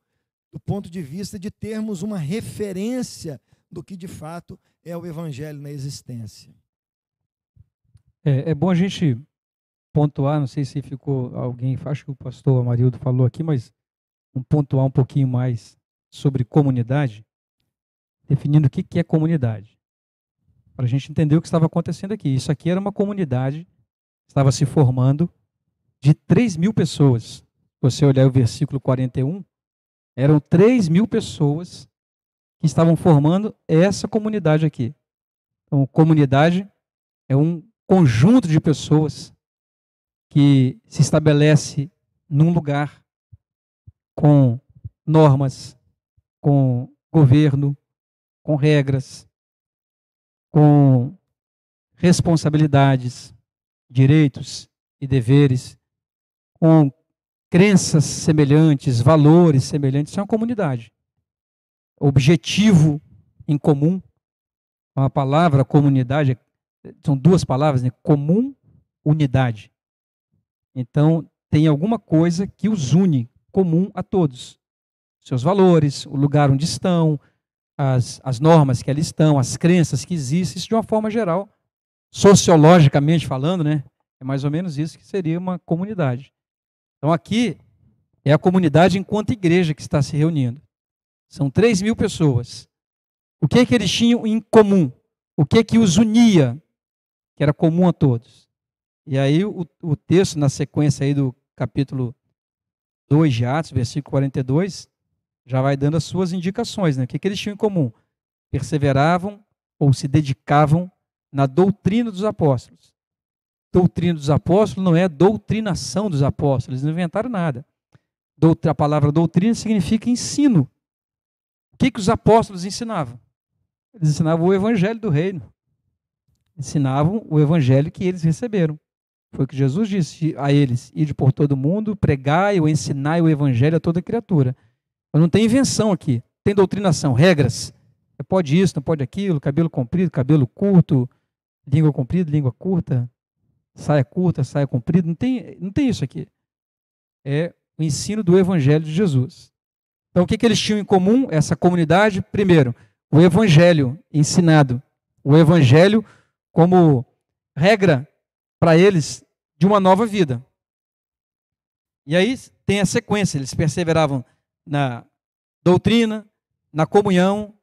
do ponto de vista de termos uma referência do que de fato é o Evangelho na existência. É bom a gente pontuar, não sei se ficou alguém, acho que o pastor Amarildo falou aqui, mas pontuar um pouquinho mais sobre comunidade, definindo o que é comunidade, para a gente entender o que estava acontecendo aqui. Isso aqui era uma comunidade, estava se formando, de 3.000 pessoas. Se você olhar o versículo 41, eram 3.000 pessoas que estavam formando essa comunidade aqui. Então, comunidade é um conjunto de pessoas que se estabelece num lugar com normas, com governo, com regras, com responsabilidades, direitos e deveres, com crenças semelhantes, valores semelhantes. Isso é uma comunidade. Objetivo em comum. A palavra comunidade, são duas palavras, né? Comum, unidade. Então, tem alguma coisa que os une, comum a todos. Seus valores, o lugar onde estão, as normas que ali estão, as crenças que existem, isso de uma forma geral, sociologicamente falando, né? É mais ou menos isso que seria uma comunidade. Então aqui é a comunidade enquanto igreja que está se reunindo. São 3.000 pessoas. O que eles tinham em comum? O que os unia? Que era comum a todos. E aí o texto, na sequência aí do capítulo 2 de Atos, versículo 42, já vai dando as suas indicações, né? O que eles tinham em comum? Perseveravam ou se dedicavam na doutrina dos apóstolos. doutrina dos apóstolos não é doutrinação dos apóstolos, eles não inventaram nada. A palavra doutrina significa ensino. O que os apóstolos ensinavam? Eles ensinavam o evangelho do reino. Ensinavam o evangelho que eles receberam. Foi o que Jesus disse a eles: ide por todo mundo, pregai ou ensinai o evangelho a toda criatura. Então, não tem invenção aqui, tem doutrinação, regras. Pode isso, não pode aquilo, cabelo comprido, cabelo curto, língua comprida, língua curta, saia comprida, não tem isso aqui. É o ensino do evangelho de Jesus. Então, o que eles tinham em comum, essa comunidade? Primeiro, o evangelho ensinado, o evangelho como regra para eles de uma nova vida. E aí tem a sequência, eles perseveravam na doutrina, na comunhão,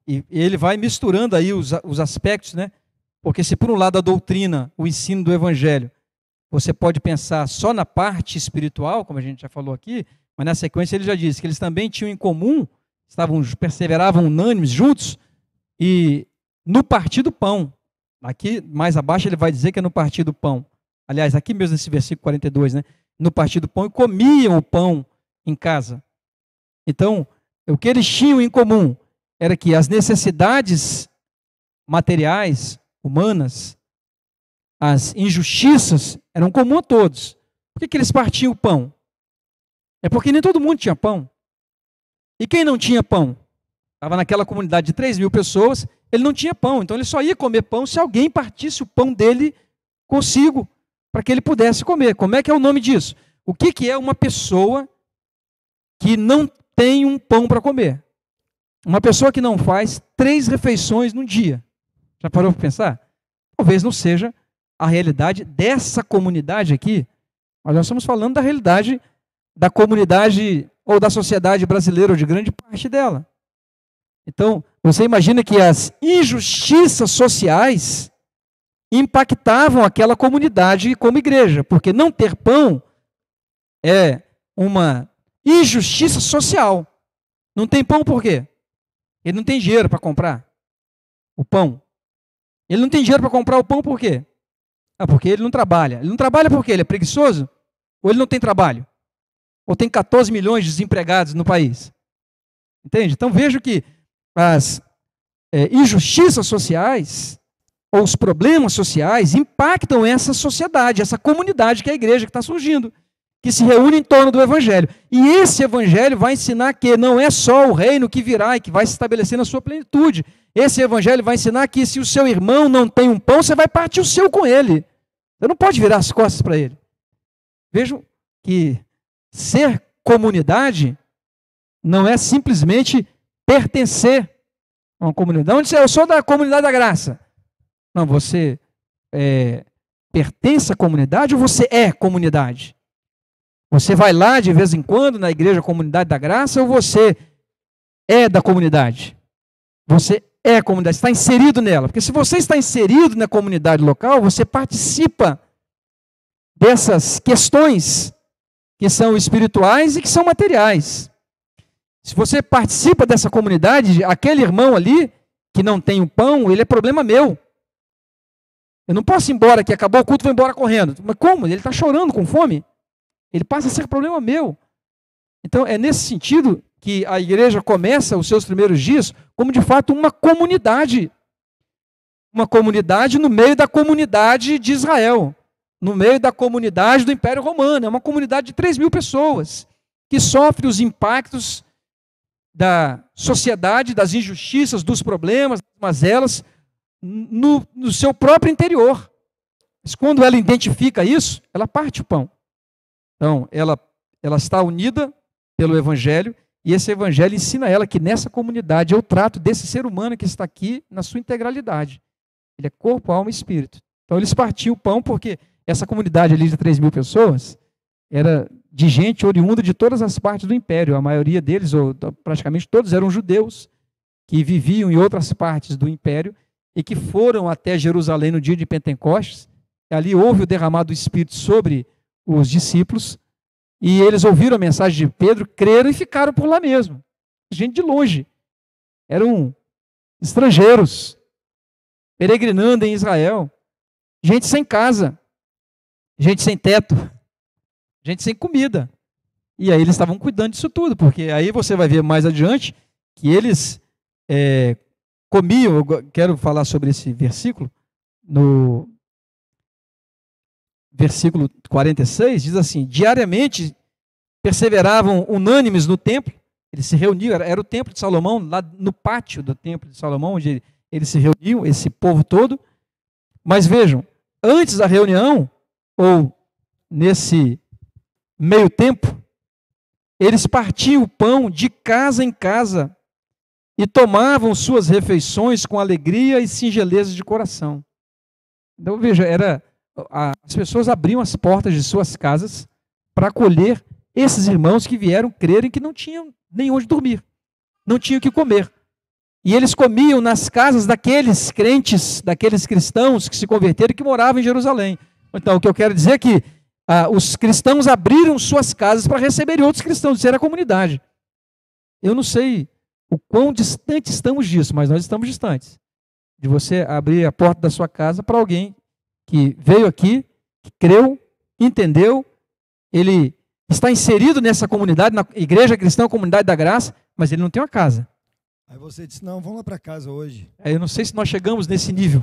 e ele vai misturando aí os aspectos, né? Porque se por um lado a doutrina, o ensino do evangelho, você pode pensar só na parte espiritual, como a gente já falou aqui, mas na sequência ele já disse que eles também tinham em comum, perseveravam unânimes juntos, e no partir do pão. Aqui, mais abaixo, ele vai dizer que é no partir do pão. Aliás, aqui mesmo nesse versículo 42, né? No partir do pão, e comiam o pão em casa. Então, o que eles tinham em comum era que as necessidades materiais, humanas, as injustiças eram comuns a todos. Por que eles partiam o pão? É porque nem todo mundo tinha pão. E quem não tinha pão? Estava naquela comunidade de 3.000 pessoas, ele não tinha pão. Então ele só ia comer pão se alguém partisse o pão dele consigo, para que ele pudesse comer. Como é que é o nome disso? O que é uma pessoa que não tem um pão para comer? Uma pessoa que não faz 3 refeições num dia. Já parou para pensar? Talvez não seja a realidade dessa comunidade aqui, mas nós estamos falando da realidade da comunidade ou da sociedade brasileira, ou de grande parte dela. Então, você imagina que as injustiças sociais impactavam aquela comunidade como igreja, porque não ter pão é uma injustiça social. Não tem pão por quê? Ele não tem dinheiro para comprar o pão. Ele não tem dinheiro para comprar o pão por quê? Porque ele não trabalha. Ele não trabalha por quê? Ele é preguiçoso? Ou ele não tem trabalho? Ou tem 14 milhões de desempregados no país? Entende? Então vejo que as injustiças sociais ou os problemas sociais impactam essa sociedade, essa comunidade que é a igreja que está surgindo, que se reúne em torno do evangelho. E esse evangelho vai ensinar que não é só o reino que virá e que vai se estabelecer na sua plenitude. Esse evangelho vai ensinar que se o seu irmão não tem um pão, você vai partir o seu com ele. Você não pode virar as costas para ele. Vejam que ser comunidade não é simplesmente pertencer a uma comunidade. Onde você, eu sou da comunidade da graça. Não, você pertence à comunidade ou você é comunidade? Você vai lá de vez em quando na igreja Comunidade da Graça ou você é da comunidade? Você é a comunidade, está inserido nela. Porque se você está inserido na comunidade local, você participa dessas questões que são espirituais e que são materiais. Se você participa dessa comunidade, aquele irmão ali que não tem o pão, ele é problema meu. Eu não posso ir embora, que acabou o culto, vou embora correndo. Mas como? Ele está chorando com fome. Ele passa a ser problema meu. Então, é nesse sentido que a igreja começa os seus primeiros dias como, de fato, uma comunidade. Uma comunidade no meio da comunidade de Israel. No meio da comunidade do Império Romano. É uma comunidade de 3.000 pessoas que sofre os impactos da sociedade, das injustiças, dos problemas, das mazelas, no seu próprio interior. Mas quando ela identifica isso, ela parte o pão. Então, ela está unida pelo Evangelho, e esse Evangelho ensina ela que nessa comunidade eu trato desse ser humano que está aqui na sua integralidade. Ele é corpo, alma e espírito. Então, eles partiam o pão porque essa comunidade ali de 3.000 pessoas era de gente oriunda de todas as partes do Império. A maioria deles, ou praticamente todos, eram judeus que viviam em outras partes do Império e que foram até Jerusalém no dia de Pentecostes. Ali houve o derramado do Espírito sobre os discípulos, e eles ouviram a mensagem de Pedro, creram e ficaram por lá mesmo. Gente de longe. Eram estrangeiros, peregrinando em Israel. Gente sem casa. gente sem teto, gente sem comida. E aí eles estavam cuidando disso tudo, porque aí você vai ver mais adiante que eles comiam. Eu quero falar sobre esse versículo. No versículo 46, diz assim: diariamente perseveravam unânimes no templo. Eles se reuniam, era o templo de Salomão, lá no pátio do templo de Salomão, onde eles se reuniam, esse povo todo. Mas vejam, antes da reunião, ou nesse meio tempo, eles partiam o pão de casa em casa e tomavam suas refeições com alegria e singeleza de coração. Então, veja, as pessoas abriam as portas de suas casas para acolher esses irmãos que vieram crerem que não tinham nem onde dormir, não tinham o que comer. E eles comiam nas casas daqueles crentes, daqueles cristãos que se converteram e que moravam em Jerusalém. Então, o que eu quero dizer é que os cristãos abriram suas casas para receberem outros cristãos, isso era a comunidade. Eu não sei o quão distante estamos disso, mas nós estamos distantes de você abrir a porta da sua casa para alguém que veio aqui, que creu, entendeu, ele está inserido nessa comunidade, na Igreja Cristã, Comunidade da Graça, mas ele não tem uma casa. Aí você disse, não, vamos lá para casa hoje. Eu não sei se nós chegamos nesse nível.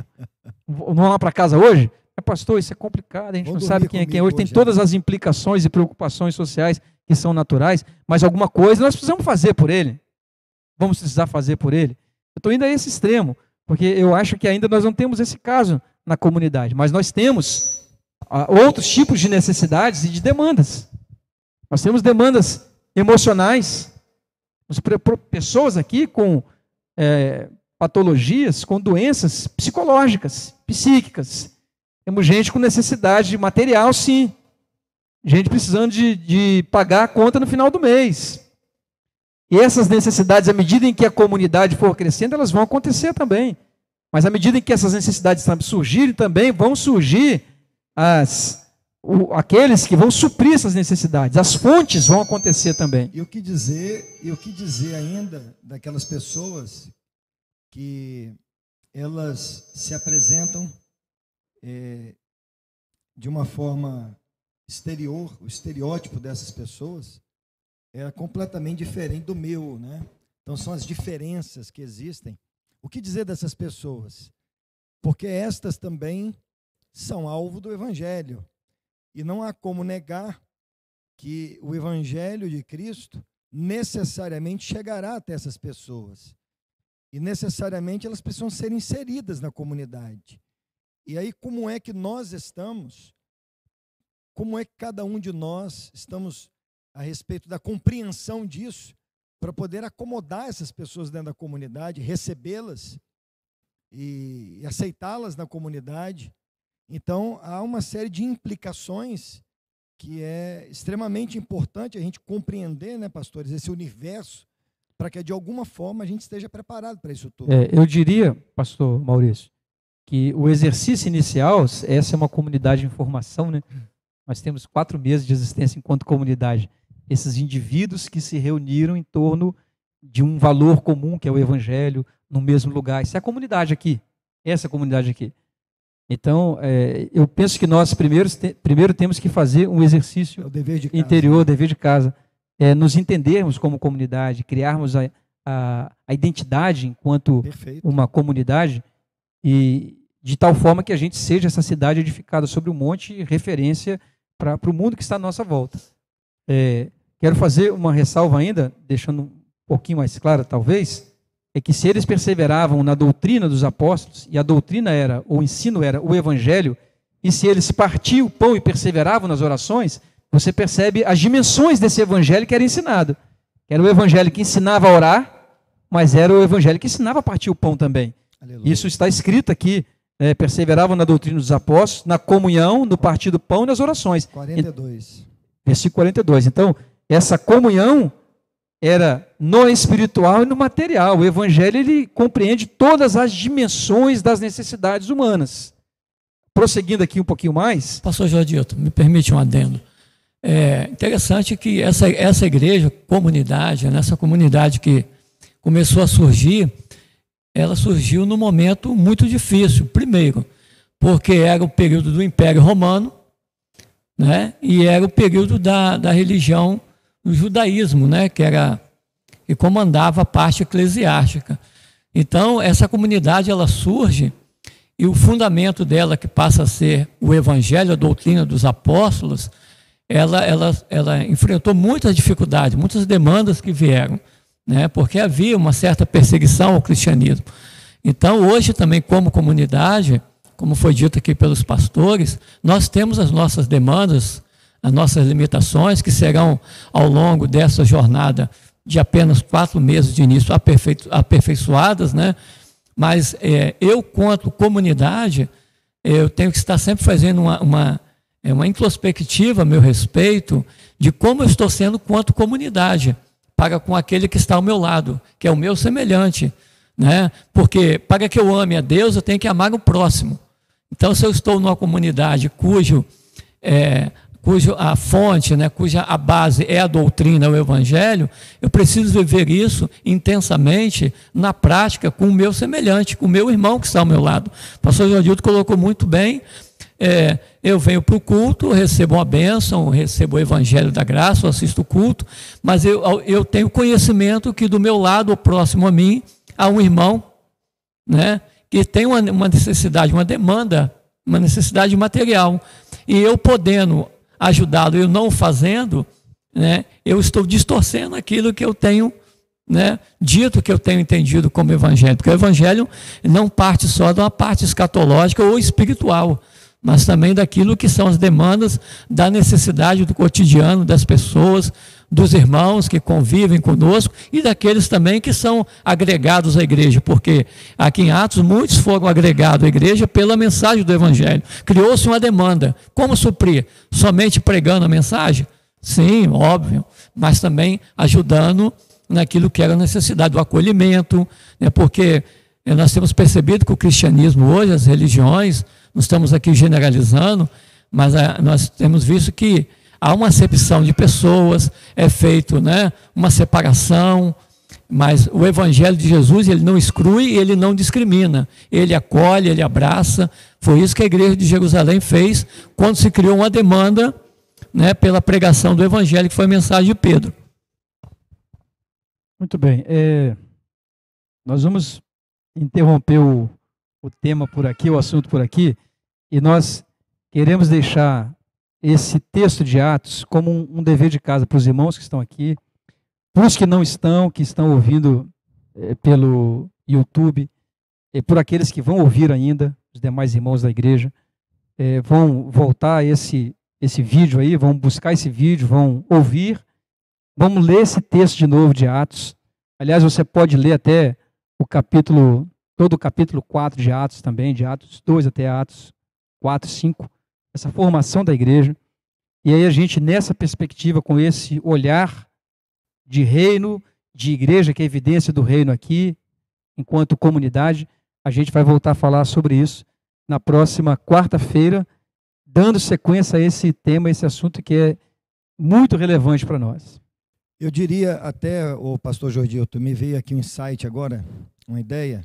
Vamos lá para casa hoje? Pastor, isso é complicado, a gente não sabe quem é quem. Hoje tem todas as implicações e preocupações sociais que são naturais, mas alguma coisa nós precisamos fazer por ele. Vamos precisar fazer por ele. Eu estou indo a esse extremo, porque eu acho que ainda nós não temos esse caso na comunidade, mas nós temos outros tipos de necessidades e de demandas. Nós temos demandas emocionais, pessoas aqui com patologias, com doenças psicológicas, psíquicas. Temos gente com necessidade material, sim. Gente precisando de pagar a conta no final do mês. E essas necessidades, à medida em que a comunidade for crescendo, elas vão acontecer também. Mas à medida em que essas necessidades surgirem também, vão surgir aqueles que vão suprir essas necessidades. As fontes vão acontecer também. E o que dizer ainda daquelas pessoas que elas se apresentam de uma forma exterior, o estereótipo dessas pessoas é completamente diferente do meu, né? Então são as diferenças que existem. O que dizer dessas pessoas? Porque estas também são alvo do Evangelho. E não há como negar que o Evangelho de Cristo necessariamente chegará até essas pessoas. E necessariamente elas precisam ser inseridas na comunidade. E aí, como é que nós estamos? Como é que cada um de nós estamos a respeito da compreensão disso, para poder acomodar essas pessoas dentro da comunidade, recebê-las e aceitá-las na comunidade? Então, há uma série de implicações que é extremamente importante a gente compreender, né, pastores, esse universo, para que de alguma forma a gente esteja preparado para isso tudo. Eu diria, pastor Maurício, que o exercício inicial, essa é uma comunidade em formação, né? Nós temos 4 meses de existência enquanto comunidade. Esses indivíduos que se reuniram em torno de um valor comum, que é o Evangelho, no mesmo lugar. Isso é a comunidade aqui, essa comunidade aqui. Então, eu penso que nós primeiro temos que fazer um exercício interior, dever de casa, nos entendermos como comunidade, criarmos a identidade enquanto uma comunidade, e de tal forma que a gente seja essa cidade edificada sobre um monte, referência para o mundo que está à nossa volta. Quero fazer uma ressalva ainda, deixando um pouquinho mais clara, talvez, é que se eles perseveravam na doutrina dos apóstolos, e a doutrina era, o ensino era o Evangelho, e se eles partiam o pão e perseveravam nas orações, você percebe as dimensões desse Evangelho que era ensinado. Era o Evangelho que ensinava a orar, mas era o Evangelho que ensinava a partir o pão também. Aleluia. Isso está escrito aqui, perseveravam na doutrina dos apóstolos, na comunhão, no partir do pão e nas orações. 42. Versículo 42. Então, essa comunhão era no espiritual e no material. O Evangelho, ele compreende todas as dimensões das necessidades humanas. Prosseguindo aqui um pouquinho mais. Pastor Jodilton, me permite um adendo. É interessante que essa igreja, comunidade, nessa comunidade que começou a surgir, ela surgiu num momento muito difícil. Primeiro, porque era o período do Império Romano, né? E era o período da religião do judaísmo, né? Que comandava a parte eclesiástica. Então, essa comunidade ela surge e o fundamento dela, que passa a ser o Evangelho, a doutrina dos apóstolos, ela enfrentou muitas dificuldades, muitas demandas que vieram, né? Porque havia uma certa perseguição ao cristianismo. Então, hoje também, como comunidade, como foi dito aqui pelos pastores, nós temos as nossas demandas, as nossas limitações, que serão ao longo dessa jornada de apenas 4 meses de início aperfeiçoadas, né? Mas eu, quanto comunidade, eu tenho que estar sempre fazendo uma introspectiva a meu respeito de como eu estou sendo quanto comunidade para com aquele que está ao meu lado, que é o meu semelhante, né? Porque para que eu ame a Deus, eu tenho que amar o próximo. Então, se eu estou numa comunidade cujo a fonte, né, cuja a base é a doutrina, o Evangelho, eu preciso viver isso intensamente na prática com o meu semelhante, com o meu irmão que está ao meu lado. O pastor Jordildo colocou muito bem, eu venho para o culto, recebo uma bênção, recebo o Evangelho da graça, assisto o culto, mas eu tenho conhecimento que do meu lado, próximo a mim, há um irmão, né, que tem uma necessidade, uma demanda, uma necessidade material, e eu podendo ajudá-lo, eu não fazendo, né, eu estou distorcendo aquilo que eu tenho, né, dito, que eu tenho entendido como evangelho, porque o evangelho não parte só de uma parte escatológica ou espiritual, mas também daquilo que são as demandas da necessidade do cotidiano das pessoas, dos irmãos que convivem conosco e daqueles também que são agregados à igreja, porque aqui em Atos muitos foram agregados à igreja pela mensagem do Evangelho. Criou-se uma demanda. Como suprir? Somente pregando a mensagem? Sim, óbvio, mas também ajudando naquilo que era a necessidade do acolhimento, né? Porque nós temos percebido que o cristianismo hoje, as religiões, não estamos aqui generalizando, mas nós temos visto que há uma acepção de pessoas, é feito, né, uma separação, mas o Evangelho de Jesus, ele não exclui, ele não discrimina, ele acolhe, ele abraça. Foi isso que a igreja de Jerusalém fez quando se criou uma demanda, né, pela pregação do Evangelho, que foi a mensagem de Pedro. Muito bem, nós vamos interromper o tema por aqui, o assunto por aqui, e nós queremos deixar esse texto de Atos como um dever de casa para os irmãos que estão aqui, para os que não estão, que estão ouvindo pelo YouTube, e por aqueles que vão ouvir ainda, os demais irmãos da igreja, vão voltar a esse vídeo aí, vão buscar esse vídeo, vão ouvir, vamos ler esse texto de novo de Atos. Aliás, você pode ler até todo o capítulo 4 de Atos também, de Atos 2 até Atos 4, 5, essa formação da igreja. E aí a gente, nessa perspectiva, com esse olhar de reino, de igreja, que é a evidência do reino aqui, enquanto comunidade, a gente vai voltar a falar sobre isso na próxima quarta-feira, dando sequência a esse tema, esse assunto que é muito relevante para nós. Eu diria até, o pastor Jordilton, me veio aqui um insight agora, uma ideia.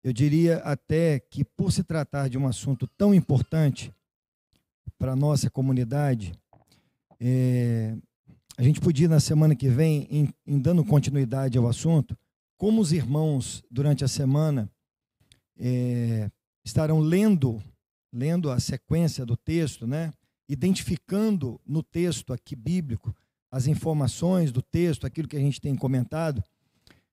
Eu diria até que, por se tratar de um assunto tão importante para a nossa comunidade, a gente podia, na semana que vem, em dando continuidade ao assunto, como os irmãos, durante a semana, estarão lendo a sequência do texto, né? Identificando no texto aqui bíblico as informações do texto, aquilo que a gente tem comentado.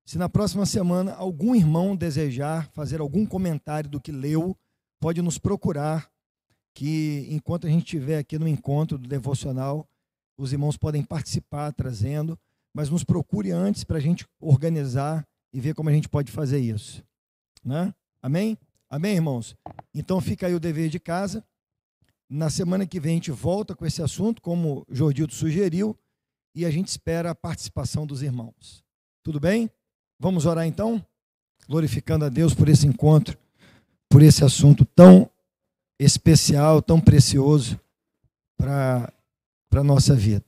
Se na próxima semana algum irmão desejar fazer algum comentário do que leu, pode nos procurar, que enquanto a gente estiver aqui no encontro do devocional, os irmãos podem participar trazendo, mas nos procure antes para a gente organizar e ver como a gente pode fazer isso, né? Amém? Amém, irmãos? Então fica aí o dever de casa. Na semana que vem a gente volta com esse assunto, como o Jordilton sugeriu, e a gente espera a participação dos irmãos. Tudo bem? Vamos orar então? Glorificando a Deus por esse encontro, por esse assunto tão especial, tão precioso para a nossa vida.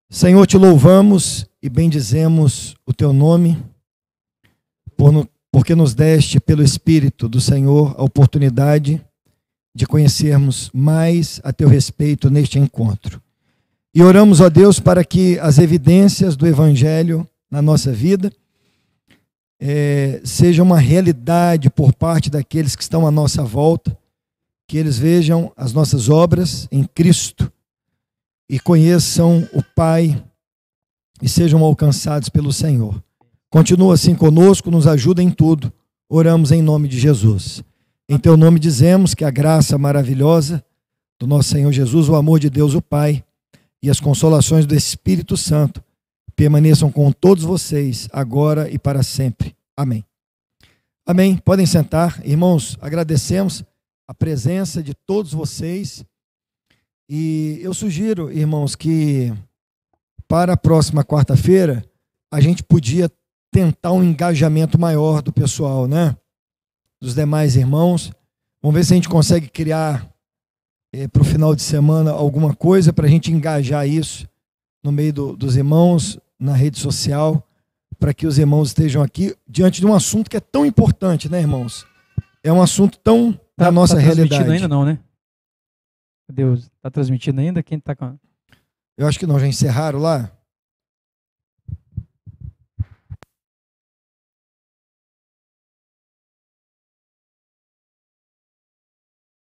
Senhor, te louvamos e bendizemos o teu nome, porque nos deste, pelo Espírito do Senhor, a oportunidade de conhecermos mais a teu respeito neste encontro. E oramos, ó Deus, para que as evidências do Evangelho na nossa vida sejam uma realidade por parte daqueles que estão à nossa volta, que eles vejam as nossas obras em Cristo e conheçam o Pai e sejam alcançados pelo Senhor. Continua assim conosco, nos ajuda em tudo. Oramos em nome de Jesus. Em teu nome dizemos que a graça maravilhosa do nosso Senhor Jesus, o amor de Deus o Pai e as consolações do Espírito Santo permaneçam com todos vocês, agora e para sempre. Amém. Amém. Podem sentar. Irmãos, agradecemos a presença de todos vocês. E eu sugiro, irmãos, que para a próxima quarta-feira a gente podia tentar um engajamento maior do pessoal, né? Dos demais irmãos. Vamos ver se a gente consegue criar para o final de semana alguma coisa para a gente engajar isso no meio dos irmãos, na rede social, para que os irmãos estejam aqui diante de um assunto que é tão importante, né, irmãos? É um assunto tão da nossa realidade. Está transmitindo ainda não, né? Deus, está transmitindo ainda? Quem está com... Eu acho que não, já encerraram lá?